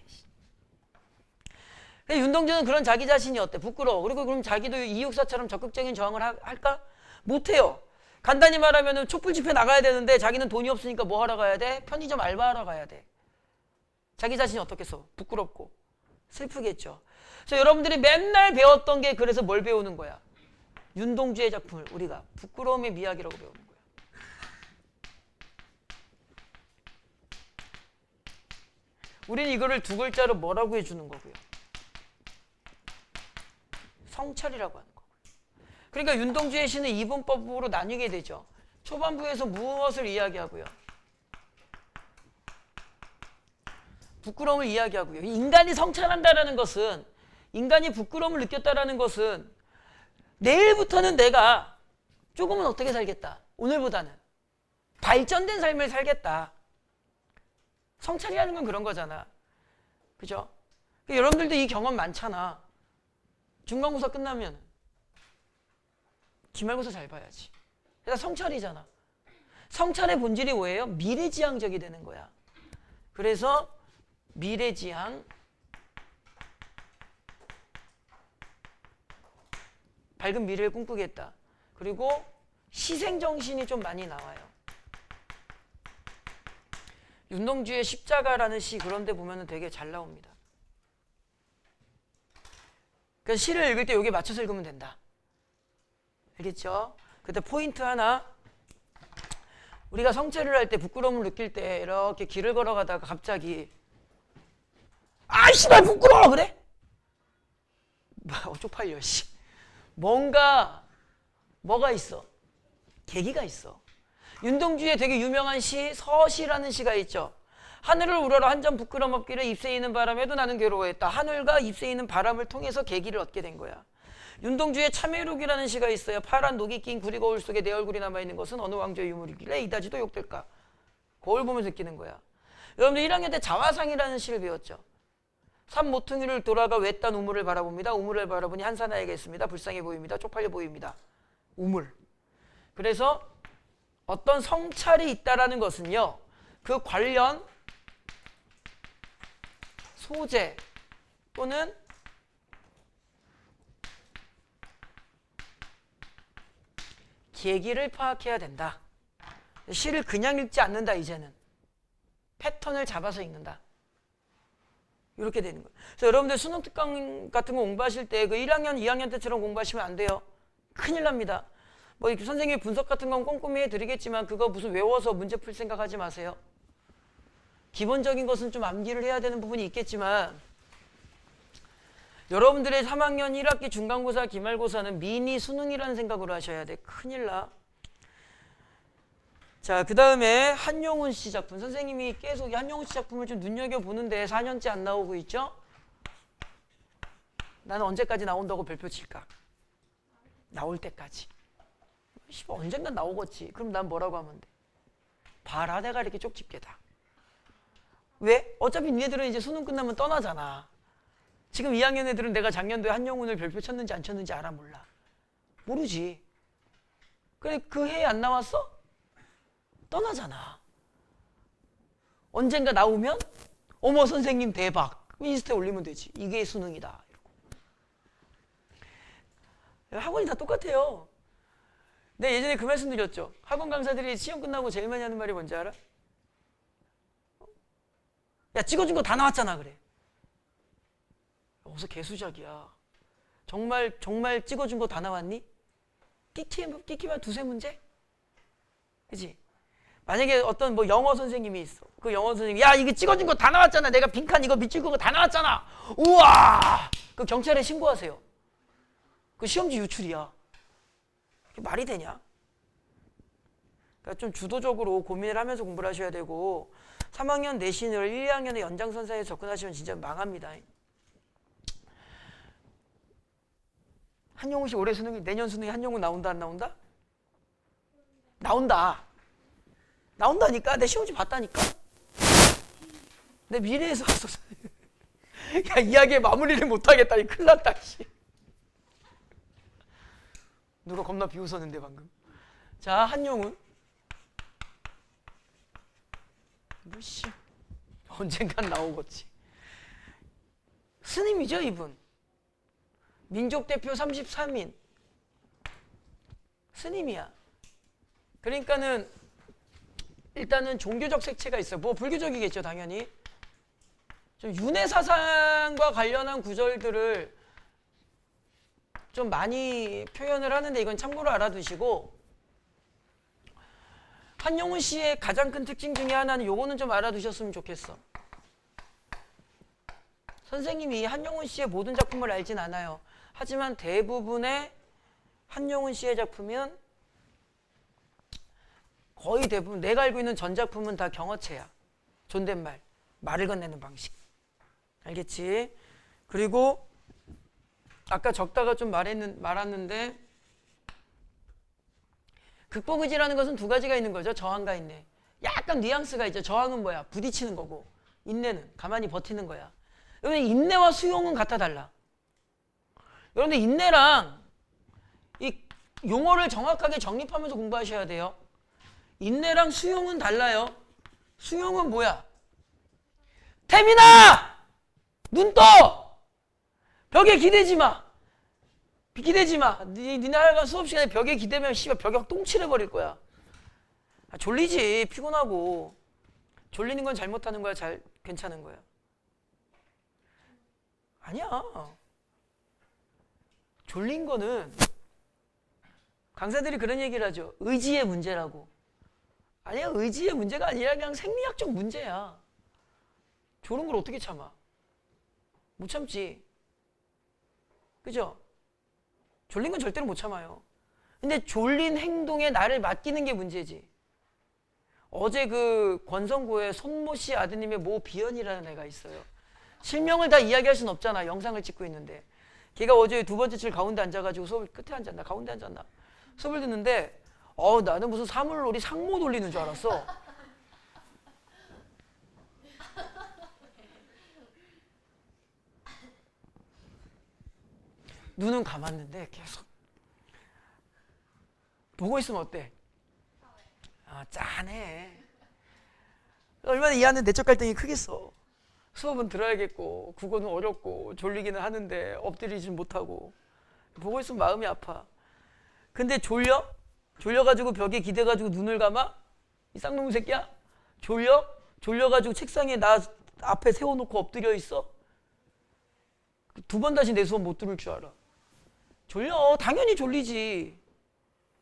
윤동주는 그런 자기 자신이 어때? 부끄러워. 그리고 그럼 자기도 이육사처럼 적극적인 저항을 할까? 못해요. 간단히 말하면 촛불 집회 나가야 되는데 자기는 돈이 없으니까 뭐 하러 가야 돼? 편의점 알바하러 가야 돼. 자기 자신이 어떻겠어? 부끄럽고 슬프겠죠. 그래서 여러분들이 맨날 배웠던 게, 그래서 뭘 배우는 거야? 윤동주의 작품을 우리가 부끄러움의 미학이라고 배우는 거야. 우리는 이거를 두 글자로 뭐라고 해주는 거고요? 성찰이라고 하는 거고요. 그러니까 윤동주의 시는 이분법으로 나뉘게 되죠. 초반부에서 무엇을 이야기하고요? 부끄러움을 이야기하고요. 인간이 성찰한다라는 것은, 인간이 부끄러움을 느꼈다라는 것은 내일부터는 내가 조금은 어떻게 살겠다. 오늘보다는 발전된 삶을 살겠다. 성찰이라는 건 그런 거잖아. 그죠? 여러분들도 이 경험 많잖아. 중간고사 끝나면 기말고사 잘 봐야지. 그래서 성찰이잖아. 성찰의 본질이 뭐예요? 미래지향적이 되는 거야. 그래서 미래지향, 밝은 미래를 꿈꾸겠다. 그리고 희생정신이 좀 많이 나와요. 윤동주의 십자가라는 시 그런 데 보면 되게 잘 나옵니다. 그래서 시를 읽을 때 여기에 맞춰서 읽으면 된다. 알겠죠? 그때 포인트 하나, 우리가 성찰을 할 때 부끄러움을 느낄 때 이렇게 길을 걸어가다가 갑자기 아이씨 나 부끄러워 그래? 쪽팔려 씨. 뭐가 있어? 계기가 있어. 윤동주의 되게 유명한 시 서시라는 시가 있죠. 하늘을 우러러 한 점 부끄럼 없기를 잎새 이는 바람에도 나는 괴로워했다. 하늘과 잎새 이는 바람을 통해서 계기를 얻게 된 거야. 윤동주의 참외록이라는 시가 있어요. 파란 녹이 낀 구리 거울 속에 내 얼굴이 남아있는 것은 어느 왕조의 유물이길래 이다지도 욕될까. 거울 보면서 느끼는 거야. 여러분들 1학년 때 자화상이라는 시를 배웠죠. 산 모퉁이를 돌아가 외딴 우물을 바라봅니다. 우물을 바라보니 한 사나이가 있습니다. 불쌍해 보입니다. 쪽팔려 보입니다. 우물. 그래서 어떤 성찰이 있다라는 것은요, 그 관련 소재 또는 계기를 파악해야 된다. 시를 그냥 읽지 않는다. 이제는 패턴을 잡아서 읽는다. 이렇게 되는 거예요. 그래서 여러분들 수능 특강 같은 거 공부하실 때 그 1학년, 2학년 때처럼 공부하시면 안 돼요. 큰일 납니다. 뭐 선생님이 분석 같은 건 꼼꼼히 해드리겠지만 그거 무슨 외워서 문제 풀 생각하지 마세요. 기본적인 것은 좀 암기를 해야 되는 부분이 있겠지만 여러분들의 3학년 1학기 중간고사, 기말고사는 미니 수능이라는 생각으로 하셔야 돼. 큰일 나. 자, 그 다음에 한용운 씨 작품. 선생님이 계속 이 한용운 씨 작품을 좀 눈여겨보는데 4년째 안 나오고 있죠? 나는 언제까지 나온다고 별표 칠까? 나올 때까지. 언젠간 나오겠지. 그럼 난 뭐라고 하면 돼? 봐라, 내가 이렇게 쪽집게다. 왜? 어차피 니네들은 이제 수능 끝나면 떠나잖아. 지금 2학년 애들은 내가 작년도에 한용운을 별표 쳤는지 안 쳤는지 알아? 몰라? 모르지. 그래, 그 해에 안 나왔어? 떠나잖아. 언젠가 나오면 어머 선생님 대박. 인스타에 올리면 되지. 이게 수능이다. 이러고. 학원이 다 똑같아요. 내가 예전에 그 말씀 드렸죠. 학원 강사들이 시험 끝나고 제일 많이 하는 말이 뭔지 알아? 야, 찍어준 거 다 나왔잖아. 그래. 어서 개수작이야. 정말 찍어준 거 다 나왔니? 끼키만 두세 문제? 그치? 만약에 어떤 뭐 영어 선생님이 있어. 그 영어 선생님이 야, 이거 찍어준 거 다 나왔잖아. 내가 빈칸 이거 밑줄 거 다 나왔잖아. 우와! 그 경찰에 신고하세요. 그 시험지 유출이야. 그게 말이 되냐? 그러니까 좀 주도적으로 고민을 하면서 공부를 하셔야 되고 3학년 내신을 1, 2학년의 연장선상에 접근하시면 진짜 망합니다. 한용운 씨 올해 수능이 내년 수능에 한용운 나온다 안 나온다? 나온다. 나온다니까. 내 시험지 봤다니까. 내 미래에서 왔어. 야, 이야기에 마무리를 못하겠다. 이 큰일 났다. 씨. 누가 겁나 비웃었는데 방금. 자, 한용운. 뭐씨 언젠간 나오겠지. 스님이죠 이분. 민족대표 33인 스님이야. 그러니까는 일단은 종교적 색채가 있어. 뭐 불교적이겠죠 당연히. 좀 윤회 사상과 관련한 구절들을 좀 많이 표현을 하는데 이건 참고로 알아두시고, 한용운 씨의 가장 큰 특징 중에 하나는 요거는 좀 알아두셨으면 좋겠어. 선생님이 한용운 씨의 모든 작품을 알진 않아요. 하지만 대부분의 한용운 씨의 작품은 거의 대부분 내가 알고 있는 전 작품은 다 경어체야. 존댓말, 말을 건네는 방식. 알겠지? 그리고 아까 적다가 좀 말았는데 극복의지라는 것은 두 가지가 있는 거죠. 저항과 인내. 약간 뉘앙스가 있죠. 저항은 뭐야? 부딪히는 거고 인내는 가만히 버티는 거야. 여러분 인내와 수용은 같아 달라. 여러분들 인내랑 이 용어를 정확하게 정립하면서 공부하셔야 돼요. 인내랑 수용은 달라요. 수용은 뭐야? 태민아! 눈 떠! 벽에 기대지 마. 기대지 마. 니네 하여간 수업 시간에 벽에 기대면 씨발 벽에 확 똥칠해버릴 거야. 졸리지. 피곤하고. 졸리는 건 잘못하는 거야? 괜찮은 거야? 아니야. 졸린 거는 강사들이 그런 얘기를 하죠. 의지의 문제라고. 아니야. 의지의 문제가 아니라 그냥 생리학적 문제야. 졸은 걸 어떻게 참아? 못 참지. 그죠? 졸린 건 절대로 못 참아요. 근데 졸린 행동에 나를 맡기는 게 문제지. 어제 그 권성구에 손모 씨 아드님의 모 비연이라는 애가 있어요. 실명을 다 이야기할 순 없잖아. 영상을 찍고 있는데. 걔가 어제 두 번째 줄 가운데 앉아가지고 수업을 끝에 앉았나 가운데 앉았나 수업을 듣는데 나는 무슨 사물놀이 상모 돌리는 줄 알았어. 눈은 감았는데 계속 보고 있으면 어때? 짠해. 얼마나 이해하는 내적 갈등이 크겠어. 수업은 들어야겠고 국어는 어렵고 졸리기는 하는데 엎드리진 못하고 보고 있으면 마음이 아파. 근데 졸려가지고 벽에 기대가지고 눈을 감아? 이 쌍놈의 새끼야? 졸려가지고 책상에 나 앞에 세워놓고 엎드려 있어? 두 번 다시 내 수업 못 들을 줄 알아. 졸려. 당연히 졸리지.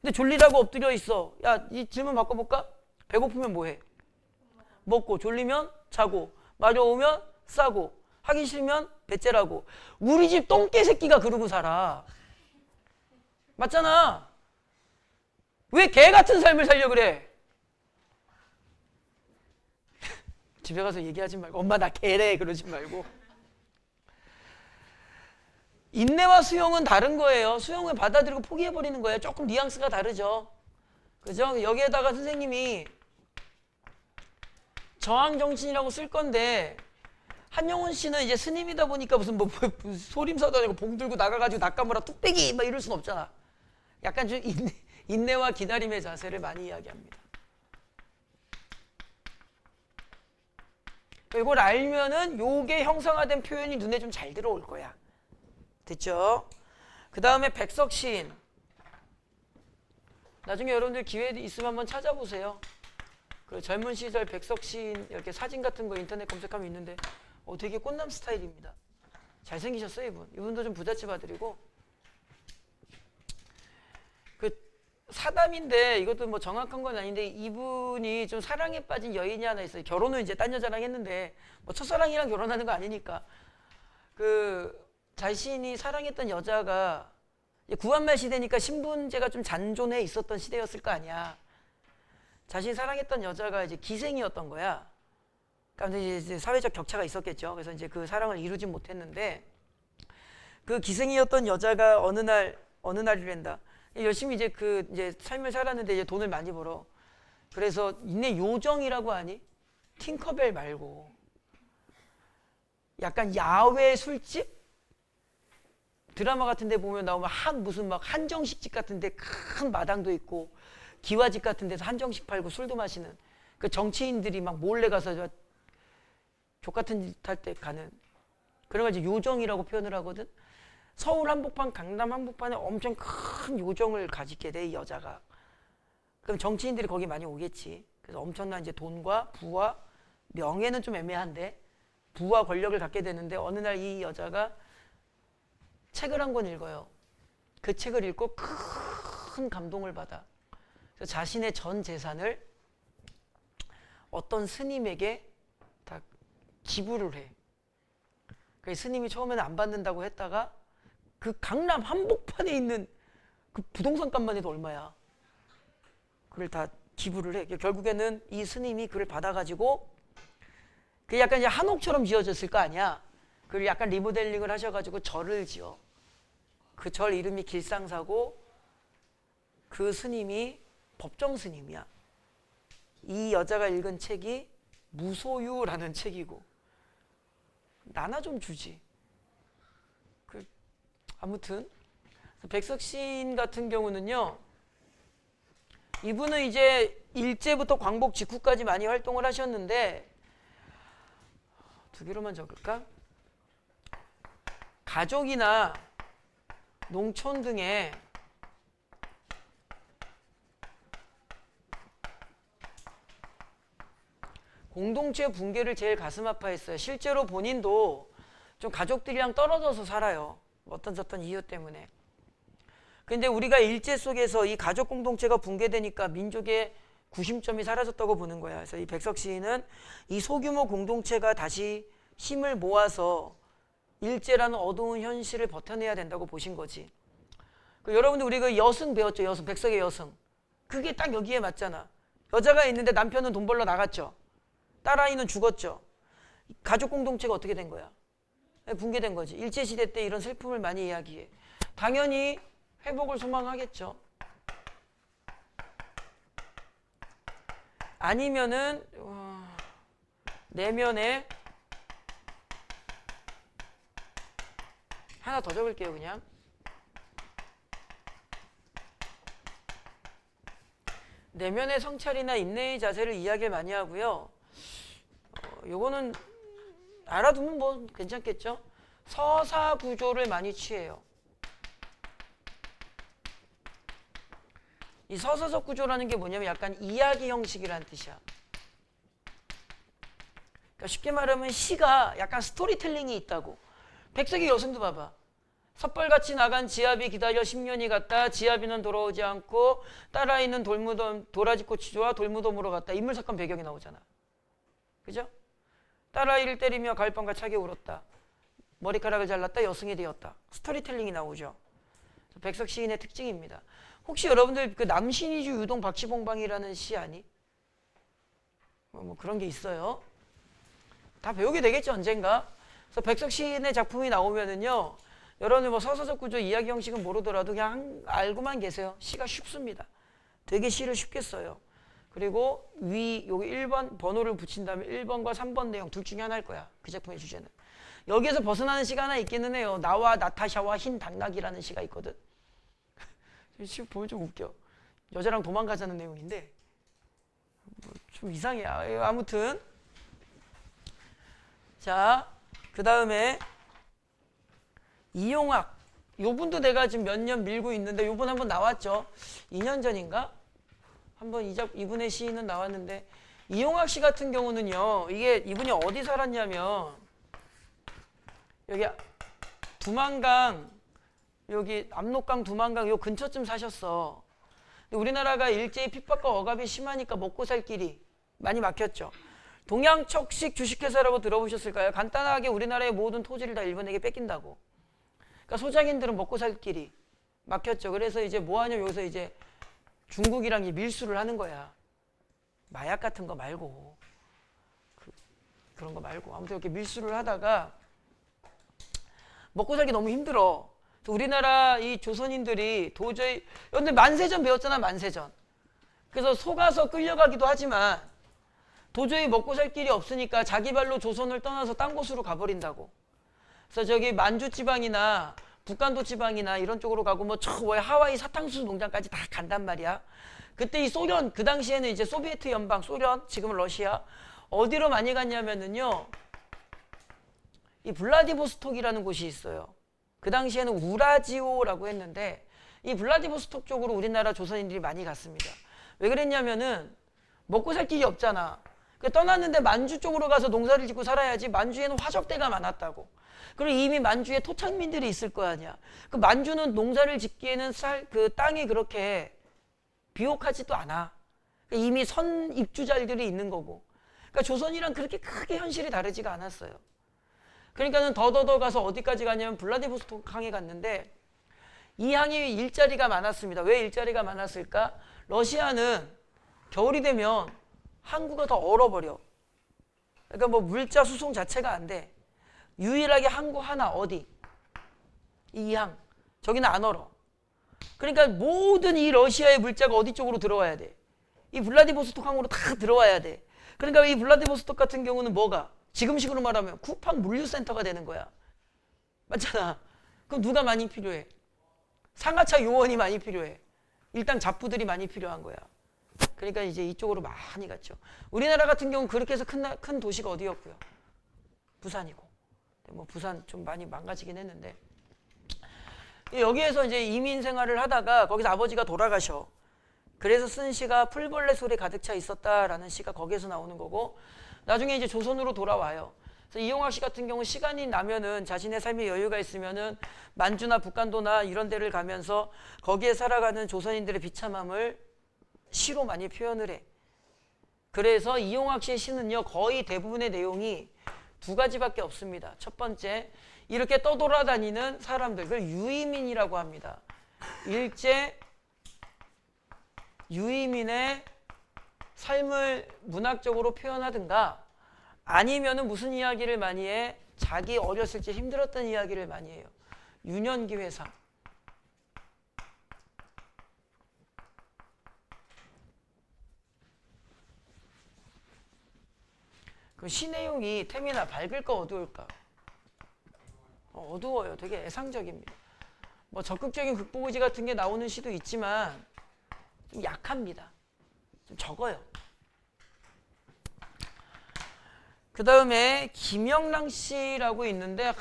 근데 졸리라고 엎드려 있어. 야, 이 질문 바꿔볼까? 배고프면 뭐해? 먹고, 졸리면 자고, 마려우면 싸고, 하기 싫으면 배째라고. 우리 집 똥개 새끼가 그러고 살아. 맞잖아. 왜 개 같은 삶을 살려 그래? 집에 가서 얘기하지 말고 엄마 나 개래 그러지 말고. 인내와 수용은 다른 거예요. 수용을 받아들이고 포기해버리는 거예요. 조금 뉘앙스가 다르죠. 그죠? 여기에다가 선생님이 저항정신이라고 쓸 건데 한용운 씨는 이제 스님이다 보니까 무슨 소림사도 아니고 봉 들고 나가가지고 낚아무라 뚝배기 막 이럴 순 없잖아. 약간 좀 인내와 기다림의 자세를 많이 이야기합니다. 이걸 알면은 요게 형상화된 표현이 눈에 좀 잘 들어올 거야. 됐죠? 그 다음에 백석시인. 나중에 여러분들 기회 있으면 한번 찾아보세요. 그 젊은 시절 백석시인 이렇게 사진 같은 거 인터넷 검색하면 있는데 되게 꽃남 스타일입니다. 잘생기셨어요 이분. 이분도 좀 부잣집 아들이고. 그 사담인데 이것도 뭐 정확한 건 아닌데 이분이 좀 사랑에 빠진 여인이 하나 있어요. 결혼은 이제 딴 여자랑 했는데 뭐 첫사랑이랑 결혼하는 거 아니니까 그 자신이 사랑했던 여자가 구한말 시대니까 신분제가 좀 잔존해 있었던 시대였을 거 아니야. 자신이 사랑했던 여자가 이제 기생이었던 거야. 그러니까 이제 사회적 격차가 있었겠죠. 그래서 이제 그 사랑을 이루진 못했는데 그 기생이었던 여자가 어느 날이란다. 열심히 이제 삶을 살았는데 이제 돈을 많이 벌어. 그래서 있네 요정이라고 하니? 팅커벨 말고 약간 야외 술집? 드라마 같은 데 보면 나오면 무슨 막 한정식집 같은 데 큰 마당도 있고 기와집 같은 데서 한정식 팔고 술도 마시는 그 정치인들이 막 몰래 가서 족같은 짓 할 때 가는 그런 걸 이제 요정이라고 표현을 하거든. 서울 한복판, 강남 한복판에 엄청 큰 요정을 가지게 돼, 이 여자가. 그럼 정치인들이 거기 많이 오겠지. 그래서 엄청난 이제 돈과 부와 명예는 좀 애매한데 부와 권력을 갖게 되는데 어느 날 이 여자가 책을 한 권 읽어요. 그 책을 읽고 큰 감동을 받아. 그래서 자신의 전 재산을 어떤 스님에게 다 기부를 해. 그 스님이 처음에는 안 받는다고 했다가 그 강남 한복판에 있는 그 부동산 값만 해도 얼마야. 그걸 다 기부를 해. 결국에는 이 스님이 그걸 받아가지고 그 약간 이제 한옥처럼 지어졌을 거 아니야. 그걸 약간 리모델링을 하셔가지고 절을 지어. 그 절 이름이 길상사고 그 스님이 법정 스님이야. 이 여자가 읽은 책이 무소유라는 책이고 나나 좀 주지. 아무튼 백석 시인 같은 경우는요, 이분은 이제 일제부터 광복 직후까지 많이 활동을 하셨는데, 두 개로만 적을까? 가족이나 농촌 등의 공동체 붕괴를 제일 가슴 아파했어요. 실제로 본인도 좀 가족들이랑 떨어져서 살아요. 어떤 이유 때문에. 근데 우리가 일제 속에서 이 가족 공동체가 붕괴되니까 민족의 구심점이 사라졌다고 보는 거야. 그래서 이 백석 시인은 이 소규모 공동체가 다시 힘을 모아서 일제라는 어두운 현실을 버텨내야 된다고 보신 거지. 여러분들 우리 그 여승 배웠죠. 여승, 백석의 여승. 그게 딱 여기에 맞잖아. 여자가 있는데 남편은 돈 벌러 나갔죠. 딸아이는 죽었죠. 가족 공동체가 어떻게 된 거야? 붕괴된 거지. 일제시대 때 이런 슬픔을 많이 이야기해. 당연히 회복을 소망하겠죠. 아니면은 내면에 하나 더 적을게요. 그냥 내면의 성찰이나 인내의 자세를 이야기를 많이 하고요. 요거는 알아두면 뭐 괜찮겠죠. 서사 구조를 많이 취해요. 이 서사적 구조라는 게 뭐냐면 약간 이야기 형식이라는 뜻이야. 그러니까 쉽게 말하면 시가 약간 스토리텔링이 있다고. 백석의 여승도 봐봐. 섣벌같이 나간 지아비 기다려 10년이 갔다. 지아비는 돌아오지 않고 딸아이는 도라지꽃이 좋아 돌무덤으로 갔다. 인물사건 배경이 나오잖아. 그죠? 딸아이를 때리며 가을밤과 차게 울었다. 머리카락을 잘랐다. 여승이 되었다. 스토리텔링이 나오죠. 백석 시인의 특징입니다. 혹시 여러분들 그 남신이주 유동 박시봉방이라는 시 아니? 뭐 그런 게 있어요. 다 배우게 되겠죠 언젠가. 그래서 백석 시인의 작품이 나오면은요, 여러분들 뭐 서사적 구조 이야기 형식은 모르더라도 그냥 알고만 계세요. 시가 쉽습니다. 되게 시를 쉽게 써요. 그리고 여기 1번 번호를 붙인 다음에 1번과 3번 내용 둘 중에 하나일 거야. 그 작품의 주제는. 여기에서 벗어나는 시가 하나 있기는 해요. 나와 나타샤와 흰 당나귀라는 시가 있거든. 시 보면 좀 웃겨. 여자랑 도망가자는 내용인데 좀 이상해. 아무튼 자, 그 다음에 이용학. 요분도 내가 지금 몇 년 밀고 있는데 요분 한번 나왔죠. 2년 전인가? 한번 이분의 시인은 나왔는데, 이용학 씨 같은 경우는요, 이분이 어디 살았냐면 여기 두만강, 여기 압록강 두만강 요 근처쯤 사셨어. 근데 우리나라가 일제히 핍박과 억압이 심하니까 먹고 살 길이 많이 막혔죠. 동양척식 주식회사라고 들어보셨을까요? 간단하게 우리나라의 모든 토지를 다 일본에게 뺏긴다고. 그러니까 소장인들은 먹고 살 길이 막혔죠. 그래서 이제 뭐 하냐면 여기서 이제 중국이랑 밀수를 하는 거야. 마약 같은 거 말고 그런 거 말고 아무튼 이렇게 밀수를 하다가 먹고 살기 너무 힘들어. 우리나라 이 조선인들이 도저히, 근데 만세전 배웠잖아. 만세전. 그래서 속아서 끌려가기도 하지만 도저히 먹고 살 길이 없으니까 자기 발로 조선을 떠나서 딴 곳으로 가버린다고. 그래서 저기 만주 지방이나 북간도 지방이나 이런 쪽으로 가고 뭐 하와이 사탕수수 농장까지 다 간단 말이야. 그때 이 소련, 그 당시에는 이제 소비에트 연방, 소련, 지금은 러시아, 어디로 많이 갔냐면은요, 이 블라디보스톡이라는 곳이 있어요. 그 당시에는 우라지오라고 했는데 이 블라디보스톡 쪽으로 우리나라 조선인들이 많이 갔습니다. 왜 그랬냐면은 먹고 살 길이 없잖아. 떠났는데 만주 쪽으로 가서 농사를 짓고 살아야지. 만주에는 화적대가 많았다고. 그리고 이미 만주에 토착민들이 있을 거 아니야. 그 만주는 농사를 짓기에는 그 땅이 그렇게 비옥하지도 않아. 이미 선 입주자들이 있는 거고. 그러니까 조선이랑 그렇게 크게 현실이 다르지가 않았어요. 그러니까는 더더더 가서 어디까지 가냐면 블라디보스토크 항에 갔는데 이 항이 일자리가 많았습니다. 왜 일자리가 많았을까? 러시아는 겨울이 되면 항구가 더 얼어버려. 그러니까 뭐 물자 수송 자체가 안 돼. 유일하게 항구 하나 어디? 이 항. 저기는 안 얼어. 그러니까 모든 이 러시아의 물자가 어디 쪽으로 들어와야 돼? 이 블라디보스토크 항으로 다 들어와야 돼. 그러니까 이 블라디보스토크 같은 경우는 뭐가? 지금식으로 말하면 쿠팡 물류센터가 되는 거야. 맞잖아. 그럼 누가 많이 필요해? 상하차 요원이 많이 필요해. 일당 잡부들이 많이 필요한 거야. 그러니까 이제 이쪽으로 많이 갔죠. 우리나라 같은 경우는 그렇게 해서 큰 도시가 어디였고요? 부산이고. 뭐 부산 좀 많이 망가지긴 했는데, 여기에서 이제 이민 생활을 하다가 거기서 아버지가 돌아가셔. 그래서 쓴 시가 풀벌레 소리 가득 차 있었다라는 시가 거기에서 나오는 거고, 나중에 이제 조선으로 돌아와요. 그래서 이용학 씨 같은 경우 시간이 나면은 자신의 삶의 여유가 있으면은 만주나 북간도나 이런 데를 가면서 거기에 살아가는 조선인들의 비참함을 시로 많이 표현을 해. 그래서 이용학 씨의 시는요, 거의 대부분의 내용이 두 가지밖에 없습니다. 첫 번째, 이렇게 떠돌아다니는 사람들, 그걸 유이민이라고 합니다. 일제 유이민의 삶을 문학적으로 표현하든가, 아니면은 무슨 이야기를 많이 해? 자기 어렸을 때 힘들었던 이야기를 많이 해요. 유년기 회상. 그 시 내용이 태민아 밝을까 어두울까? 어두워요. 되게 애상적입니다. 뭐 적극적인 극복의지 같은 게 나오는 시도 있지만 좀 약합니다. 좀 적어요. 그 다음에 김영랑 씨라고 있는데,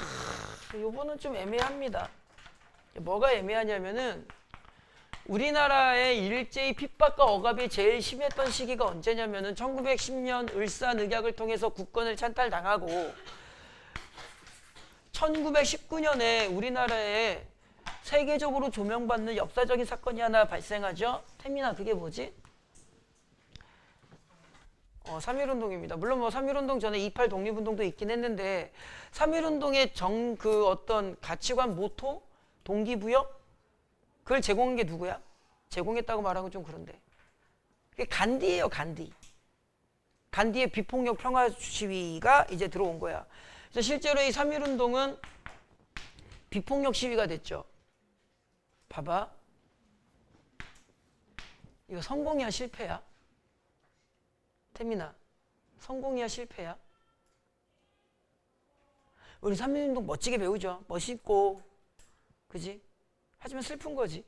요거는 좀 애매합니다. 뭐가 애매하냐면은, 우리나라의 일제의 핍박과 억압이 제일 심했던 시기가 언제냐면은 1910년 을사늑약을 통해서 국권을 찬탈당하고 1919년에 우리나라에 세계적으로 조명받는 역사적인 사건이 하나 발생하죠. 태민아, 그게 뭐지? 3.1운동입니다. 물론 뭐 3.1운동 전에 2.8 독립운동도 있긴 했는데, 3.1운동의 그 어떤 가치관, 모토, 동기부여, 그걸 제공한 게 누구야? 제공했다고 말하는 건 좀 그런데, 그게 간디예요. 간디의 비폭력 평화 시위가 이제 들어온 거야. 그래서 실제로 이 3.1운동은 비폭력 시위가 됐죠. 봐봐, 이거 성공이야 실패야? 태민아, 성공이야 실패야? 우리 3.1운동 멋지게 배우죠. 멋있고, 그지? 하지만 슬픈 거지.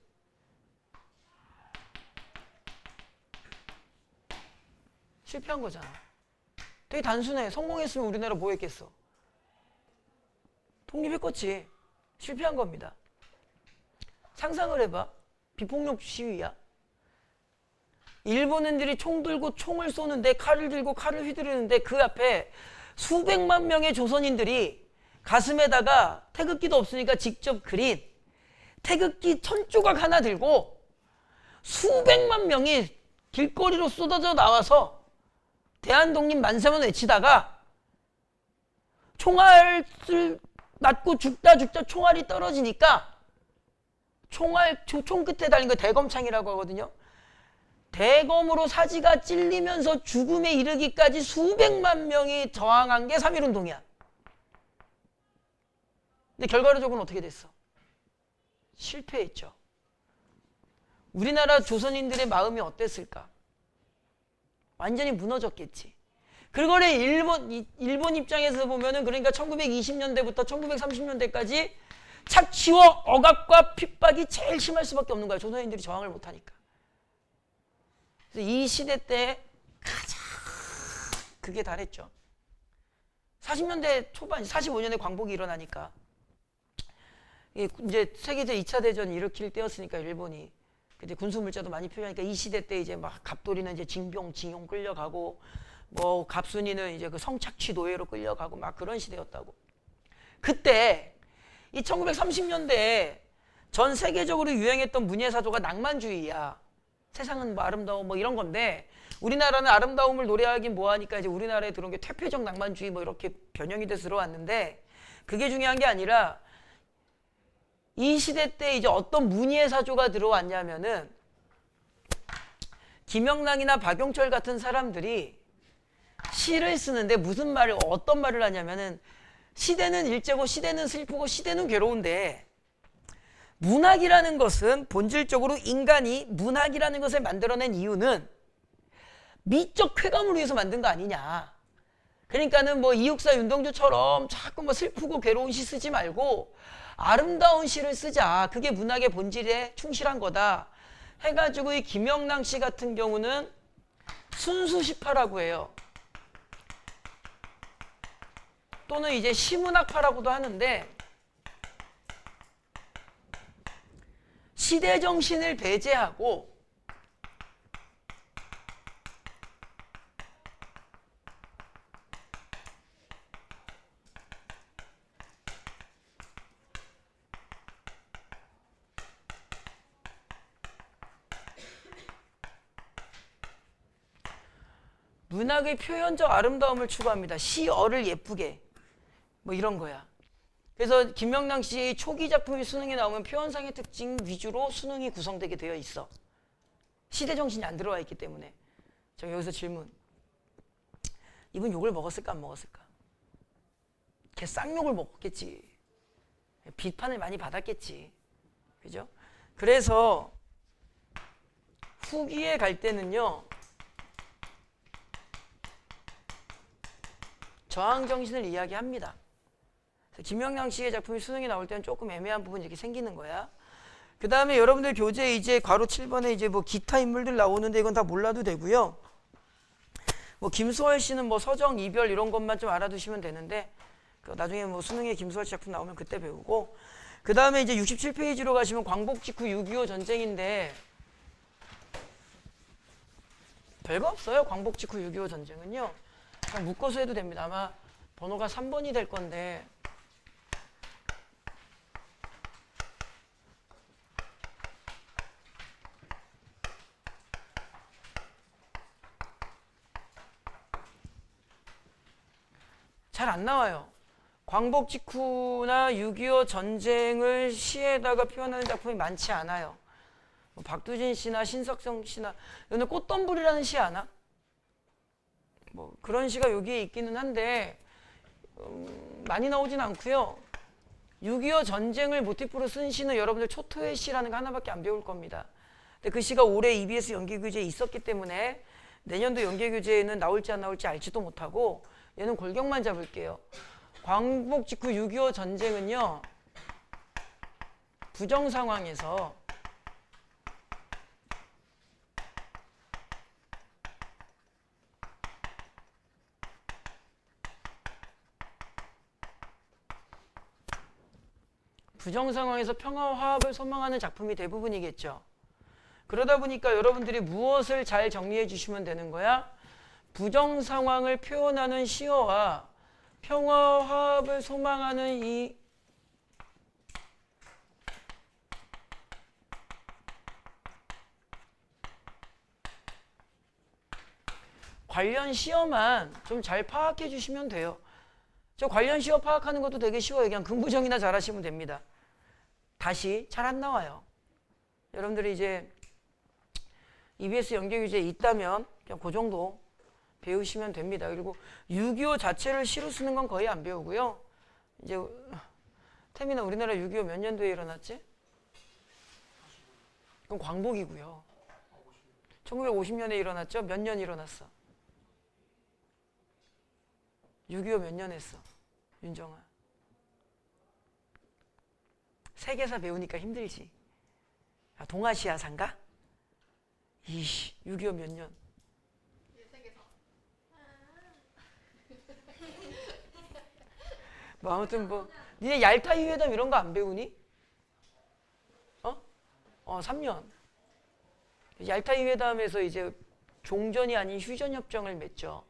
실패한 거잖아. 되게 단순해. 성공했으면 우리나라 뭐 했겠어? 독립했겠지. 실패한 겁니다. 상상을 해봐. 비폭력 시위야. 일본인들이 총 들고 총을 쏘는데, 칼을 들고 칼을 휘두르는데, 그 앞에 수백만 명의 조선인들이 가슴에다가 태극기도 없으니까 직접 그린 태극기 1000조각 하나 들고 수백만 명이 길거리로 쏟아져 나와서 대한독립 만세만 외치다가 총알을 맞고 죽다 총알이 떨어지니까 총 끝에 달린 거 대검창이라고 하거든요. 대검으로 사지가 찔리면서 죽음에 이르기까지 수백만 명이 저항한 게 3.1운동이야. 근데 결과적으로는 어떻게 됐어? 실패했죠. 우리나라 조선인들의 마음이 어땠을까? 완전히 무너졌겠지. 그거를 일본 입장에서 보면은, 그러니까 1920년대부터 1930년대까지 착취와 억압과 핍박이 제일 심할 수밖에 없는 거야. 조선인들이 저항을 못하니까. 그래서 이 시대 때 가장 그게 달했죠. 40년대 초반, 45년에 광복이 일어나니까, 이제 세계제 2차 대전 일으킬 때였으니까 일본이 그때 군수 물자도 많이 필요하니까, 이 시대 때 이제 막 갑돌이는 이제 징용 끌려가고, 뭐 갑순이는 이제 그 성착취 노예로 끌려가고 막 그런 시대였다고. 그때 이 1930년대에 전 세계적으로 유행했던 문예사조가 낭만주의야. 세상은 뭐 아름다워 뭐 이런 건데, 우리나라는 아름다움을 노래하긴 뭐하니까 이제 우리나라에 들어온 게 퇴폐적 낭만주의 뭐 이렇게 변형이 돼서 들어왔는데, 그게 중요한 게 아니라 이 시대 때 이제 어떤 문예사조가 들어왔냐면은, 김영랑이나 박용철 같은 사람들이 시를 쓰는데 어떤 말을 하냐면은, 시대는 일제고 시대는 슬프고 시대는 괴로운데, 문학이라는 것은 본질적으로 인간이 문학이라는 것을 만들어낸 이유는 미적 쾌감을 위해서 만든 거 아니냐. 그러니까는 뭐 이육사 윤동주처럼 자꾸 뭐 슬프고 괴로운 시 쓰지 말고 아름다운 시를 쓰자. 그게 문학의 본질에 충실한 거다. 해가지고 이 김영랑 씨 같은 경우는 순수시파라고 해요. 또는 이제 시문학파라고도 하는데 시대 정신을 배제하고 문학의 표현적 아름다움을 추구합니다. 시어를 예쁘게 뭐 이런 거야. 그래서 김명랑 씨의 초기 작품이 수능에 나오면 표현상의 특징 위주로 수능이 구성되게 되어 있어. 시대 정신이 안 들어와 있기 때문에. 자, 여기서 질문. 이분 욕을 먹었을까 안 먹었을까? 걔 쌍욕을 먹었겠지. 비판을 많이 받았겠지. 그죠? 그래서 후기에 갈 때는요. 저항 정신을 이야기합니다. 김영랑 씨의 작품이 수능에 나올 때는 조금 애매한 부분이 이렇게 생기는 거야. 그 다음에 여러분들 교재 이제 괄호 7번에 이제 뭐 기타 인물들 나오는데 이건 다 몰라도 되고요. 뭐 김소월 씨는 뭐 서정, 이별 이런 것만 좀 알아두시면 되는데 나중에 뭐 수능에 김소월 씨 작품 나오면 그때 배우고 그 다음에 이제 67페이지로 가시면 광복 직후 6.25 전쟁인데 별거 없어요. 광복 직후 6.25 전쟁은요. 그냥 묶어서 해도 됩니다. 아마 번호가 3번이 될 건데 잘 안 나와요. 광복 직후나 6.25 전쟁을 시에다가 표현하는 작품이 많지 않아요. 뭐 박두진 씨나 신석정 씨나 오늘 꽃덤불이라는 시 아나? 뭐 그런 시가 여기에 있기는 한데 많이 나오진 않고요. 6.25 전쟁을 모티프로 쓴 시는 여러분들 초토의 시라는 거 하나밖에 안 배울 겁니다. 근데 그 시가 올해 EBS 연계교재에 있었기 때문에 내년도 연계교재에는 나올지 안 나올지 알지도 못하고 얘는 골격만 잡을게요. 광복 직후 6.25 전쟁은요. 부정 상황에서 부정 상황에서 평화와 화합을 소망하는 작품이 대부분이겠죠. 그러다 보니까 여러분들이 무엇을 잘 정리해 주시면 되는 거야? 부정 상황을 표현하는 시어와 평화와 화합을 소망하는 이 관련 시어만 좀 잘 파악해 주시면 돼요. 저 관련 시어 파악하는 것도 되게 쉬워요. 그냥 긍부정이나 잘 하시면 됩니다. 다시 잘 안 나와요. 여러분들이 이제 EBS 연계교재에 있다면 그냥 그 정도 배우시면 됩니다. 그리고 6.25 자체를 시로 쓰는 건 거의 안 배우고요. 이제 태민아 우리나라 6.25 몇 년도에 일어났지? 그건 광복이고요. 1950년에 일어났죠? 몇 년 일어났어? 6.25 몇 년 했어? 윤정아. 세계사 배우니까 힘들지. 아, 동아시아사인가? 이씨, 6.25 몇 년? 뭐 아무튼 뭐 니네 얄타이 회담 이런 거 안 배우니? 3년. 얄타이 회담에서 이제 종전이 아닌 휴전 협정을 맺죠.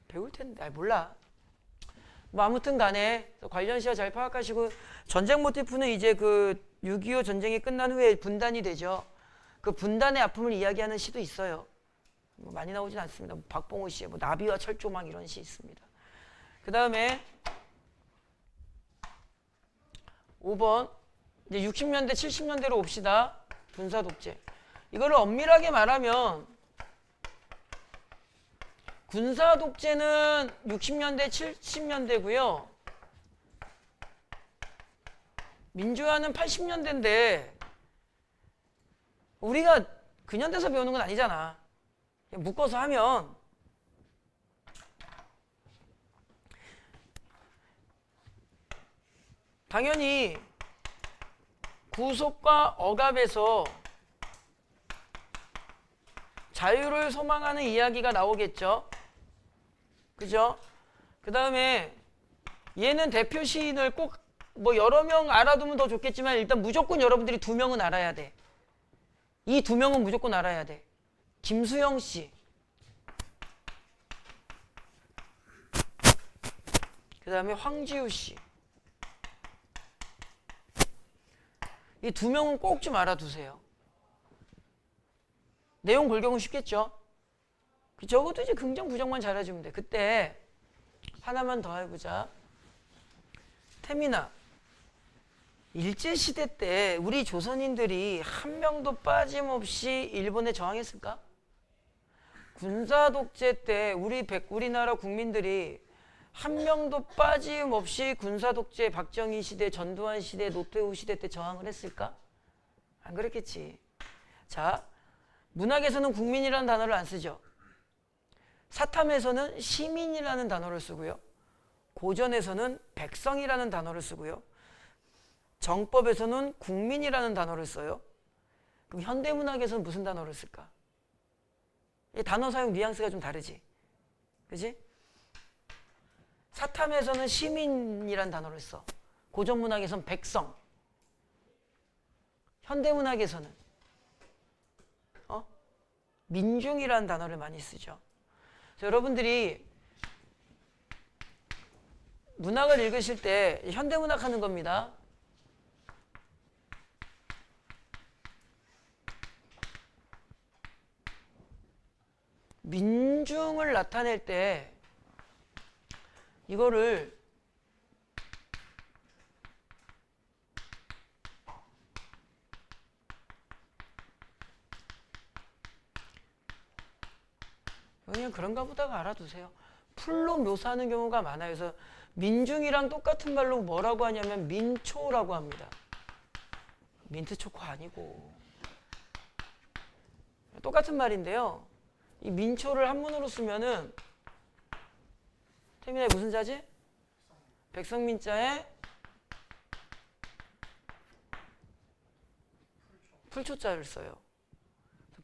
배울 텐데, 몰라. 뭐 아무튼 간에 관련 시야 잘 파악하시고 전쟁 모티프는 이제 그 6.25 전쟁이 끝난 후에 분단이 되죠. 그 분단의 아픔을 이야기하는 시도 있어요. 뭐 많이 나오진 않습니다. 박봉호 씨의 뭐 나비와 철조망 이런 시 있습니다. 그 다음에 5번 이제 60년대 70년대로 옵시다. 군사 독재. 이거를 엄밀하게 말하면 군사 독재는 60년대 70년대고요. 민주화는 80년대인데 우리가 근현대사 배우는 건 아니잖아. 그냥 묶어서 하면 당연히 구속과 억압에서 자유를 소망하는 이야기가 나오겠죠. 그죠? 그 다음에 얘는 대표 시인을 꼭 뭐 여러 명 알아두면 더 좋겠지만 일단 무조건 여러분들이 2명은 알아야 돼. 이 2명은 무조건 알아야 돼. 김수영 씨, 그 다음에 황지우 씨. 이 2명은 꼭 좀 알아두세요. 내용 골경은 쉽겠죠? 적어도 이제 긍정 부정만 잘해주면 돼. 그때 하나만 더 해보자. 태민아, 일제시대 때 우리 조선인들이 한 명도 빠짐없이 일본에 저항했을까? 군사독재 때 우리나라 국민들이 한 명도 빠짐없이 군사독재 박정희 시대, 전두환 시대, 노태우 시대 때 저항을 했을까? 안 그랬겠지. 자, 문학에서는 국민이라는 단어를 안 쓰죠. 사탐에서는 시민이라는 단어를 쓰고요. 고전에서는 백성이라는 단어를 쓰고요. 정법에서는 국민이라는 단어를 써요. 그럼 현대문학에서는 무슨 단어를 쓸까? 이 단어 사용 뉘앙스가 좀 다르지. 그지? 사탐에서는 시민이라는 단어를 써. 고전문학에서는 백성. 현대문학에서는 민중이라는 단어를 많이 쓰죠. 그래서 여러분들이 문학을 읽으실 때 현대문학 하는 겁니다. 민중을 나타낼 때 이거를 그냥 그런가 보다가 알아두세요. 풀로 묘사하는 경우가 많아요. 그래서 민중이랑 똑같은 말로 뭐라고 하냐면 민초라고 합니다. 민트초코 아니고 똑같은 말인데요. 이 민초를 한문으로 쓰면은 태민아 무슨 자지? 백성민자에 풀초자를 써요.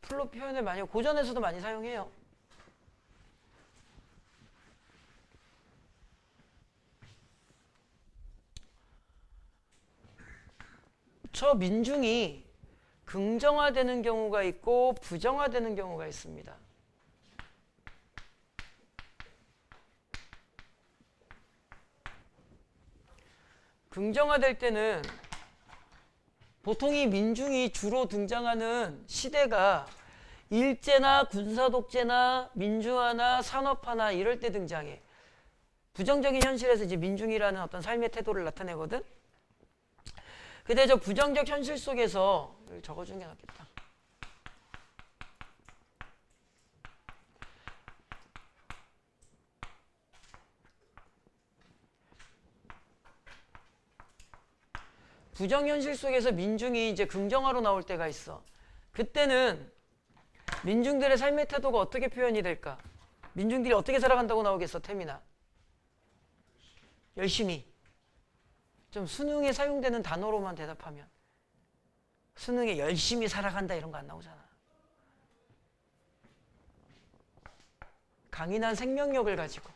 풀로 표현을 많이 하고 고전에서도 많이 사용해요. 저 민중이 긍정화되는 경우가 있고 부정화되는 경우가 있습니다. 긍정화될 때는 보통 이 민중이 주로 등장하는 시대가 일제나 군사독재나 민주화나 산업화나 이럴 때 등장해. 부정적인 현실에서 이제 민중이라는 어떤 삶의 태도를 나타내거든. 근데 저 부정적 현실 속에서 적어주는 게 낫겠다. 부정현실 속에서 민중이 이제 긍정화로 나올 때가 있어. 그때는 민중들의 삶의 태도가 어떻게 표현이 될까? 민중들이 어떻게 살아간다고 나오겠어, 태민아? 열심히. 좀 수능에 사용되는 단어로만 대답하면. 수능에 열심히 살아간다 이런 거 안 나오잖아. 강인한 생명력을 가지고.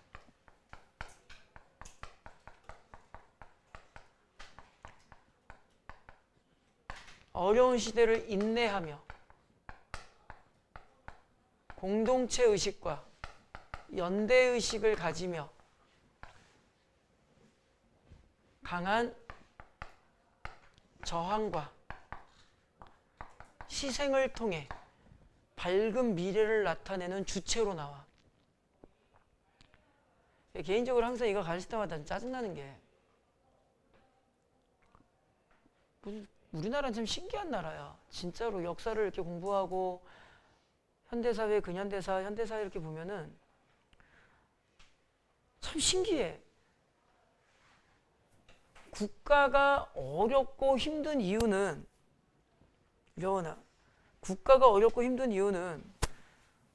어려운 시대를 인내하며 공동체 의식과 연대 의식을 가지며 강한 저항과 희생을 통해 밝은 미래를 나타내는 주체로 나와. 개인적으로 항상 이거 가르칠 때마다 짜증나는 게 우리나라는 참 신기한 나라야. 진짜로 역사를 이렇게 공부하고 현대사회, 근현대사, 현대사회 이렇게 보면은 참 신기해. 국가가 어렵고 힘든 이유는 여원아, 국가가 어렵고 힘든 이유는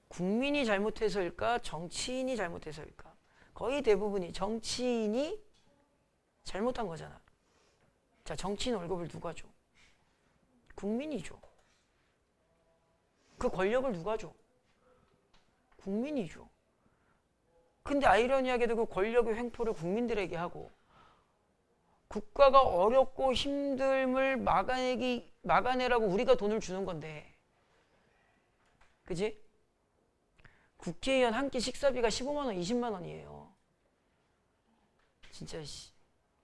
국민이 잘못해서일까? 정치인이 잘못해서일까? 거의 대부분이 정치인이 잘못한 거잖아. 자, 정치인 월급을 누가 줘? 국민이 줘. 그 권력을 누가 줘? 국민이 줘. 근데 아이러니하게도 그 권력의 횡포를 국민들에게 하고 국가가 어렵고 힘듦을 막아내라고 우리가 돈을 주는 건데, 그지? 국회의원 한 끼 식사비가 15만 원, 20만 원이에요. 진짜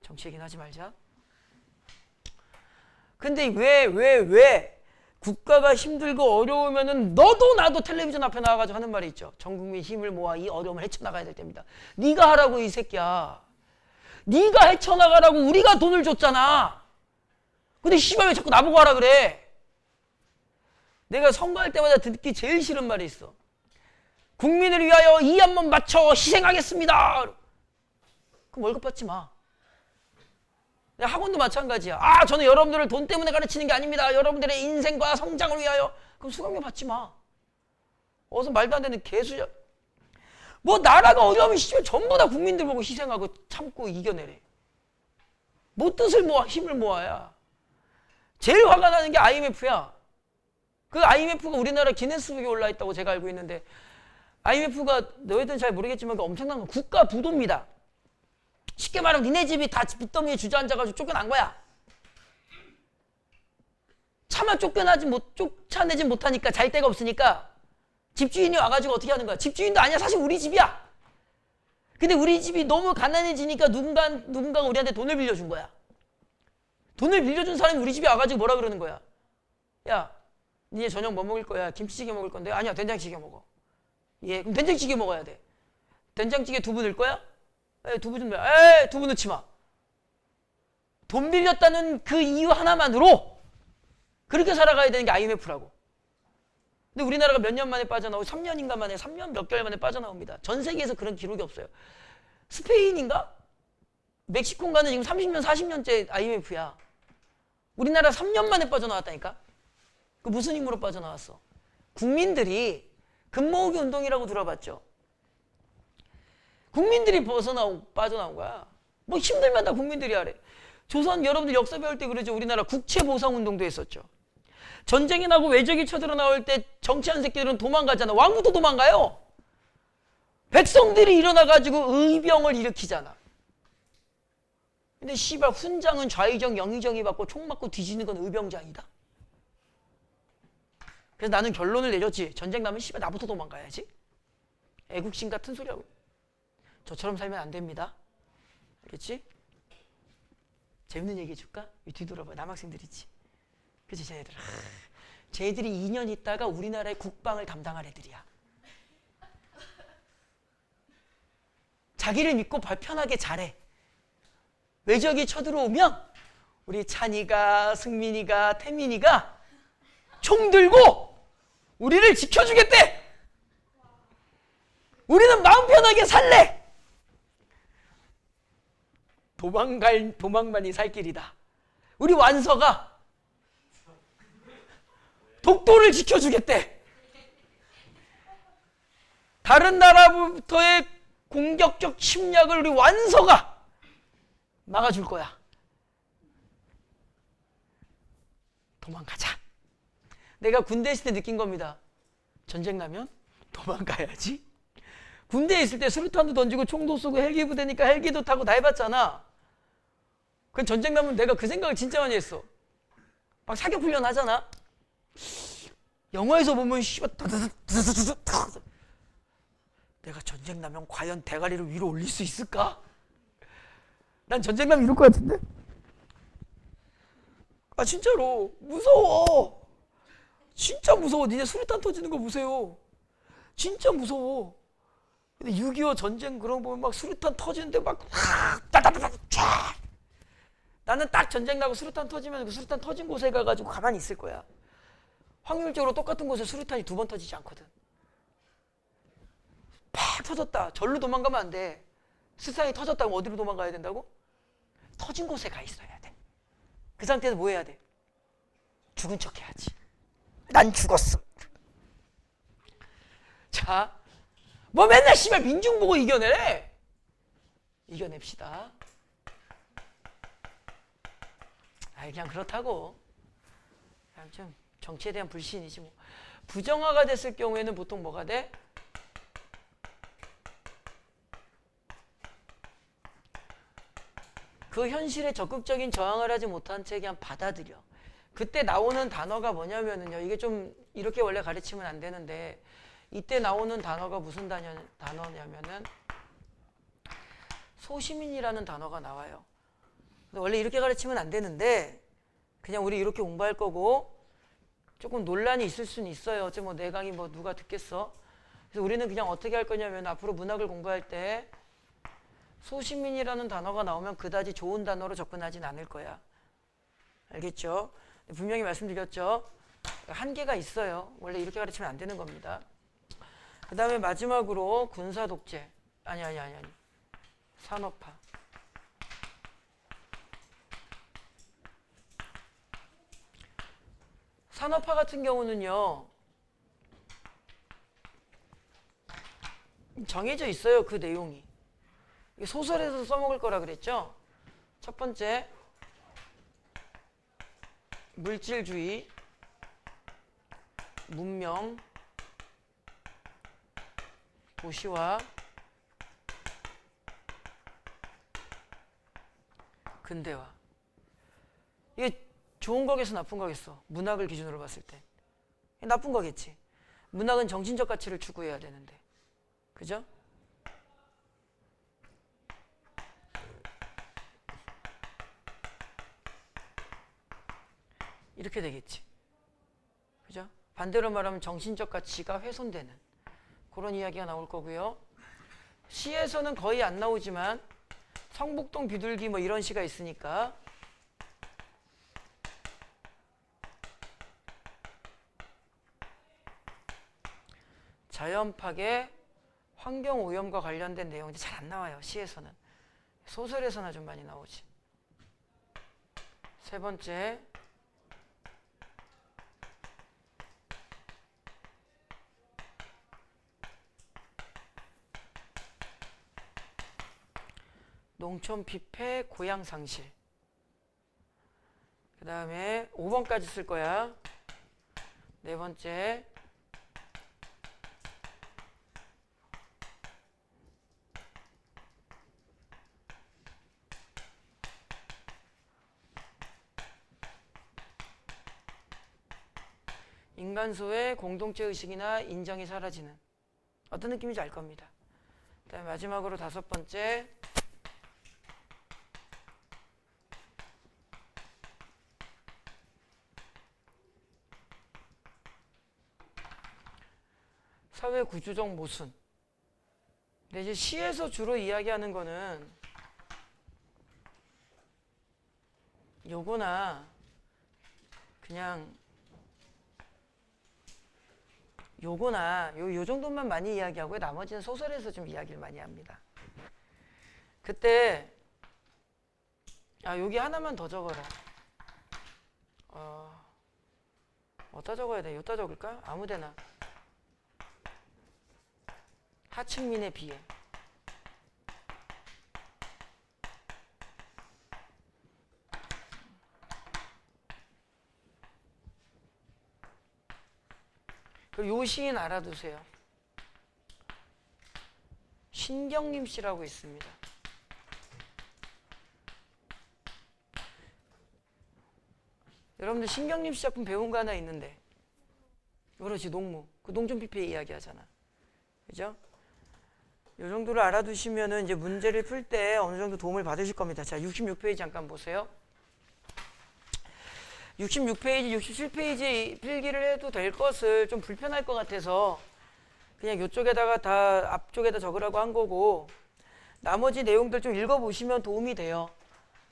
정치 얘기는 하지 말자. 근데 왜 국가가 힘들고 어려우면은 너도 나도 텔레비전 앞에 나와가지고 하는 말이 있죠. 전 국민 힘을 모아 이 어려움을 헤쳐나가야 될 때입니다. 네가 하라고, 이 새끼야. 네가 헤쳐나가라고 우리가 돈을 줬잖아. 근데 씨발 왜 자꾸 나보고 하라 그래? 내가 선거할 때마다 듣기 제일 싫은 말이 있어. 국민을 위하여 이 한 번 맞춰 희생하겠습니다. 그럼 월급 받지 마. 학원도 마찬가지야. 아, 저는 여러분들을 돈 때문에 가르치는 게 아닙니다. 여러분들의 인생과 성장을 위하여. 그럼 수강료 받지 마. 어서 말도 안 되는 개수야. 뭐 나라가 어려우면 전부 다 국민들 보고 희생하고 참고 이겨내래. 뭐 뜻을 모아, 힘을 모아야. 제일 화가 나는 게 IMF야. 그 IMF가 우리나라 기네스북에 올라있다고 제가 알고 있는데, IMF가 너희들은 잘 모르겠지만 그 엄청난 건 국가 부도입니다. 쉽게 말하면 니네 집이 다 빚더미에 주저앉아가지고 쫓겨난 거야. 차마 쫓아내지 못하니까, 잘 데가 없으니까 집주인이 와가지고 어떻게 하는 거야? 집주인도 아니야. 사실 우리 집이야. 근데 우리 집이 너무 가난해지니까 누군가가 우리한테 돈을 빌려준 거야. 돈을 빌려준 사람이 우리 집에 와가지고 뭐라 그러는 거야? 야, 니네 저녁 뭐 먹을 거야? 김치찌개 먹을 건데? 아니야, 된장찌개 먹어. 예, 그럼 된장찌개 먹어야 돼. 된장찌개 두부 넣을 거야? 에, 두부 좀 넣어. 에, 두부 넣지 마. 돈 빌렸다는 그 이유 하나만으로 그렇게 살아가야 되는 게 IMF라고. 근데 우리나라가 몇 년 만에 빠져나오고 3년인가 만에 3년 몇 개월 만에 빠져나옵니다. 전 세계에서 그런 기록이 없어요. 스페인인가? 멕시코인가는 지금 30년, 40년째 IMF야. 우리나라 3년 만에 빠져나왔다니까? 그 무슨 힘으로 빠져나왔어? 국민들이 금모으기 운동이라고 들어봤죠? 국민들이 빠져나온 거야. 뭐 힘들면 다 국민들이 하래. 조선 여러분들 역사 배울 때 그러죠. 우리나라 국채보상운동도 했었죠. 전쟁이 나고 외적이 쳐들어 나올 때 정치한 새끼들은 도망가잖아. 왕부도 도망가요. 백성들이 일어나가지고 의병을 일으키잖아. 근데 씨발 훈장은 좌의정, 영의정이 받고 총 맞고 뒤지는 건 의병장이다. 그래서 나는 결론을 내렸지. 전쟁 나면 씨발 나부터 도망가야지. 애국심 같은 소리하고. 저처럼 살면 안 됩니다. 알겠지? 재밌는 얘기 해줄까? 뒤돌아봐. 남학생들이지. 그치, 쟤네들. 쟤네들이 2년 있다가 우리나라의 국방을 담당할 애들이야. 자기를 믿고 편하게 잘해. 외적이 쳐들어오면 우리 찬이가, 승민이가, 태민이가 총 들고 우리를 지켜주겠대. 우리는 마음 편하게 살래. 도망만이 살 길이다. 우리 완서가 독도를 지켜주겠대. 다른 나라부터의 공격적 침략을 우리 완서가 막아줄 거야. 도망가자. 내가 군대 있을 때 느낀 겁니다. 전쟁 나면 도망가야지. 군대에 있을 때 수류탄도 던지고 총도 쏘고 헬기 부대니까 헬기도 타고 다 해봤잖아. 그 전쟁 나면 내가 그 생각을 진짜 많이 했어. 막 사격 훈련 하잖아. 영화에서 보면 씨발 내가 전쟁 나면 과연 대가리를 위로 올릴 수 있을까? 난 전쟁 나면 이럴 것 같은데. 아 진짜로 무서워. 진짜 무서워. 니네 수류탄 터지는 거 보세요. 진짜 무서워. 근데 6.25 전쟁 그런 거 보면 막 수류탄 터지는데 막 따다다다 쫙. 나는 딱 전쟁 나고 수류탄 터지면 그 수류탄 터진 곳에 가가지고 가만히 있을 거야. 확률적으로 똑같은 곳에 수류탄이 2번 터지지 않거든. 팍 터졌다. 절로 도망가면 안 돼. 수류탄이 터졌다고 어디로 도망가야 된다고? 터진 곳에 가 있어야 돼. 그 상태에서 뭐 해야 돼? 죽은 척 해야지. 난 죽었어. 자, 뭐 맨날 씨발 민중 보고 이겨내래. 이겨냅시다. 그냥 그렇다고. 그냥 좀 정치에 대한 불신이지 뭐. 부정화가 됐을 경우에는 보통 뭐가 돼? 그 현실에 적극적인 저항을 하지 못한 채 그냥 받아들여. 그때 나오는 단어가 뭐냐면은요. 이게 좀 이렇게 원래 가르치면 안 되는데 이때 나오는 단어가 무슨 단어냐면은 소시민이라는 단어가 나와요. 근데 원래 이렇게 가르치면 안 되는데 그냥 우리 이렇게 공부할 거고 조금 논란이 있을 수는 있어요. 어째 뭐 내 강의 뭐 누가 듣겠어? 그래서 우리는 그냥 어떻게 할 거냐면 앞으로 문학을 공부할 때 소시민이라는 단어가 나오면 그다지 좋은 단어로 접근하진 않을 거야. 알겠죠? 분명히 말씀드렸죠? 한계가 있어요. 원래 이렇게 가르치면 안 되는 겁니다. 그 다음에 마지막으로 군사독재. 아니. 산업화. 산업화 같은 경우는요. 정해져 있어요. 그 내용이. 소설에서 써먹을 거라 그랬죠? 첫 번째, 물질주의, 문명, 도시화, 근대화. 이게 좋은 거겠어, 나쁜 거겠어? 문학을 기준으로 봤을 때. 나쁜 거겠지. 문학은 정신적 가치를 추구해야 되는데. 그죠? 이렇게 되겠지. 그죠? 반대로 말하면 정신적 가치가 훼손되는 그런 이야기가 나올 거고요. 시에서는 거의 안 나오지만 성북동 비둘기 뭐 이런 시가 있으니까 자연 파괴, 환경 오염과 관련된 내용이 잘 안 나와요. 시에서는. 소설에서나 좀 많이 나오지. 세 번째, 농촌 피폐, 고향 상실. 그 다음에 5번까지 쓸 거야. 네 번째, 인간소의 공동체 의식이나 인정이 사라지는. 어떤 느낌인지 알 겁니다. 그 다음에 마지막으로 다섯 번째, 사회 구조적 모순. 근데 이제 시에서 주로 이야기하는 거는 요거나 그냥 요거나 요 정도만 많이 이야기하고요. 나머지는 소설에서 좀 이야기를 많이 합니다. 그때 여기 하나만 더 적어라. 어디다 적어야 돼? 여기다 적을까? 아무데나. 하층민에 비해. 그리고 요 시인 알아두세요. 신경림 씨라고 있습니다. 여러분들 신경림 씨 작품 배운 거 하나 있는데, 그렇지, 농무. 그 농촌 피폐 이야기 하잖아. 그죠? 요 정도를 알아두시면은 이제 문제를 풀 때 어느 정도 도움을 받으실 겁니다. 자, 66페이지 잠깐 보세요. 66페이지, 67페이지 필기를 해도 될 것을 좀 불편할 것 같아서 그냥 이쪽에다가 다 앞쪽에다 적으라고 한 거고, 나머지 내용들 좀 읽어보시면 도움이 돼요.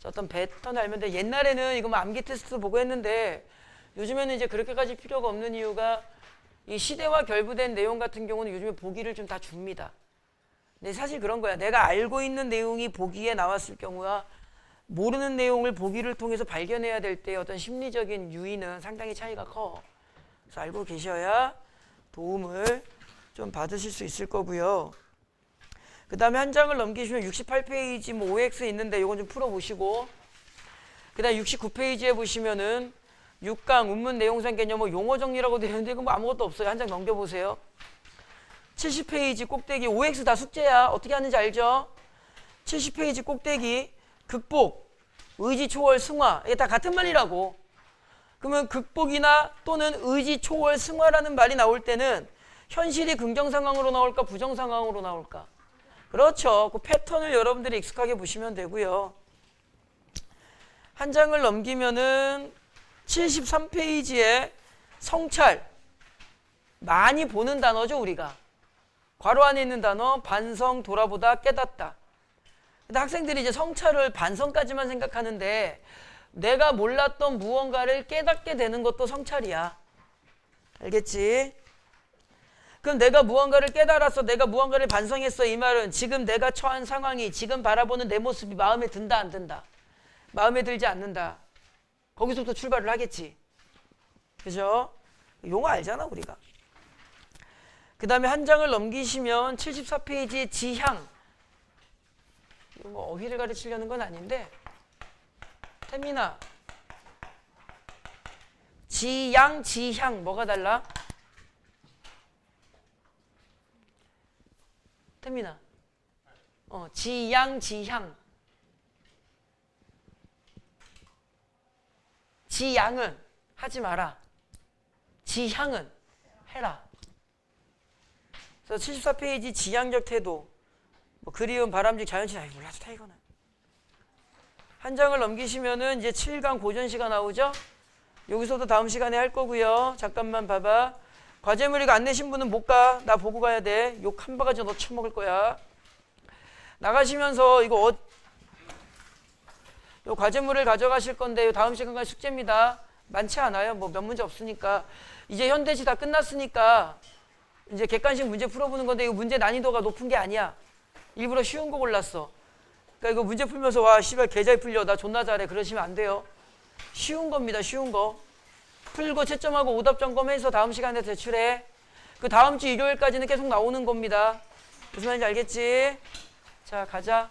어떤 패턴 알면 돼. 옛날에는 이거 뭐 암기 테스트 보고 했는데 요즘에는 이제 그렇게까지 필요가 없는 이유가 이 시대와 결부된 내용 같은 경우는 요즘에 보기를 좀 다 줍니다. 근데 사실 그런 거야. 내가 알고 있는 내용이 보기에 나왔을 경우와 모르는 내용을 보기를 통해서 발견해야 될 때 어떤 심리적인 유의는 상당히 차이가 커. 그래서 알고 계셔야 도움을 좀 받으실 수 있을 거고요. 그 다음에 한 장을 넘기시면 68페이지 뭐 OX 있는데 이건 좀 풀어보시고, 그 다음 69페이지에 보시면은 6강 운문 내용상 개념 뭐 용어 정리라고 되어 있는데 이거 뭐 아무것도 없어요. 한 장 넘겨보세요. 70페이지 꼭대기 OX 다 숙제야. 어떻게 하는지 알죠? 70페이지 꼭대기 극복, 의지 초월, 승화 이게 다 같은 말이라고. 그러면 극복이나 또는 의지 초월, 승화라는 말이 나올 때는 현실이 긍정 상황으로 나올까 부정 상황으로 나올까? 그렇죠. 그 패턴을 여러분들이 익숙하게 보시면 되고요. 한 장을 넘기면은 73페이지에 성찰 많이 보는 단어죠. 우리가 괄호 안에 있는 단어 반성, 돌아보다, 깨닫다. 근데 학생들이 이제 성찰을 반성까지만 생각하는데 내가 몰랐던 무언가를 깨닫게 되는 것도 성찰이야. 알겠지? 그럼 내가 무언가를 깨달았어, 내가 무언가를 반성했어, 이 말은 지금 내가 처한 상황이, 지금 바라보는 내 모습이 마음에 든다 안 든다? 마음에 들지 않는다. 거기서부터 출발을 하겠지. 그죠? 용어 알잖아 우리가. 그 다음에 한 장을 넘기시면 74페이지에 지향. 이거 뭐 어휘를 가르치려는 건 아닌데 태민아, 지양, 지향 뭐가 달라? 태민아, 지양, 지향. 지양은 하지 마라. 지향은 해라. 그래서 74페이지 지향적 태도, 뭐 그리움, 바람직, 자연친, 아이 몰라 좋다 이거는. 한 장을 넘기시면은 이제 7강 고전시가 나오죠. 여기서도 다음 시간에 할 거고요. 잠깐만 봐봐. 과제물 이거 안 내신 분은 못 가. 나 보고 가야 돼. 욕 한 바가지 너 처먹을 거야. 나가시면서 이거 요 과제물을 가져가실 건데 다음 시간까지 숙제입니다. 많지 않아요. 뭐 몇 문제 없으니까. 이제 현대시 다 끝났으니까 이제 객관식 문제 풀어보는 건데 이거 문제 난이도가 높은 게 아니야. 일부러 쉬운 거 골랐어. 그러니까 이거 문제 풀면서 와 씨발 개 잘 풀려 나 존나 잘해 그러시면 안 돼요. 쉬운 겁니다. 쉬운 거. 풀고 채점하고 오답 점검해서 다음 시간에 제출해. 그 다음 주 일요일까지는 계속 나오는 겁니다. 무슨 말인지 알겠지? 자 가자.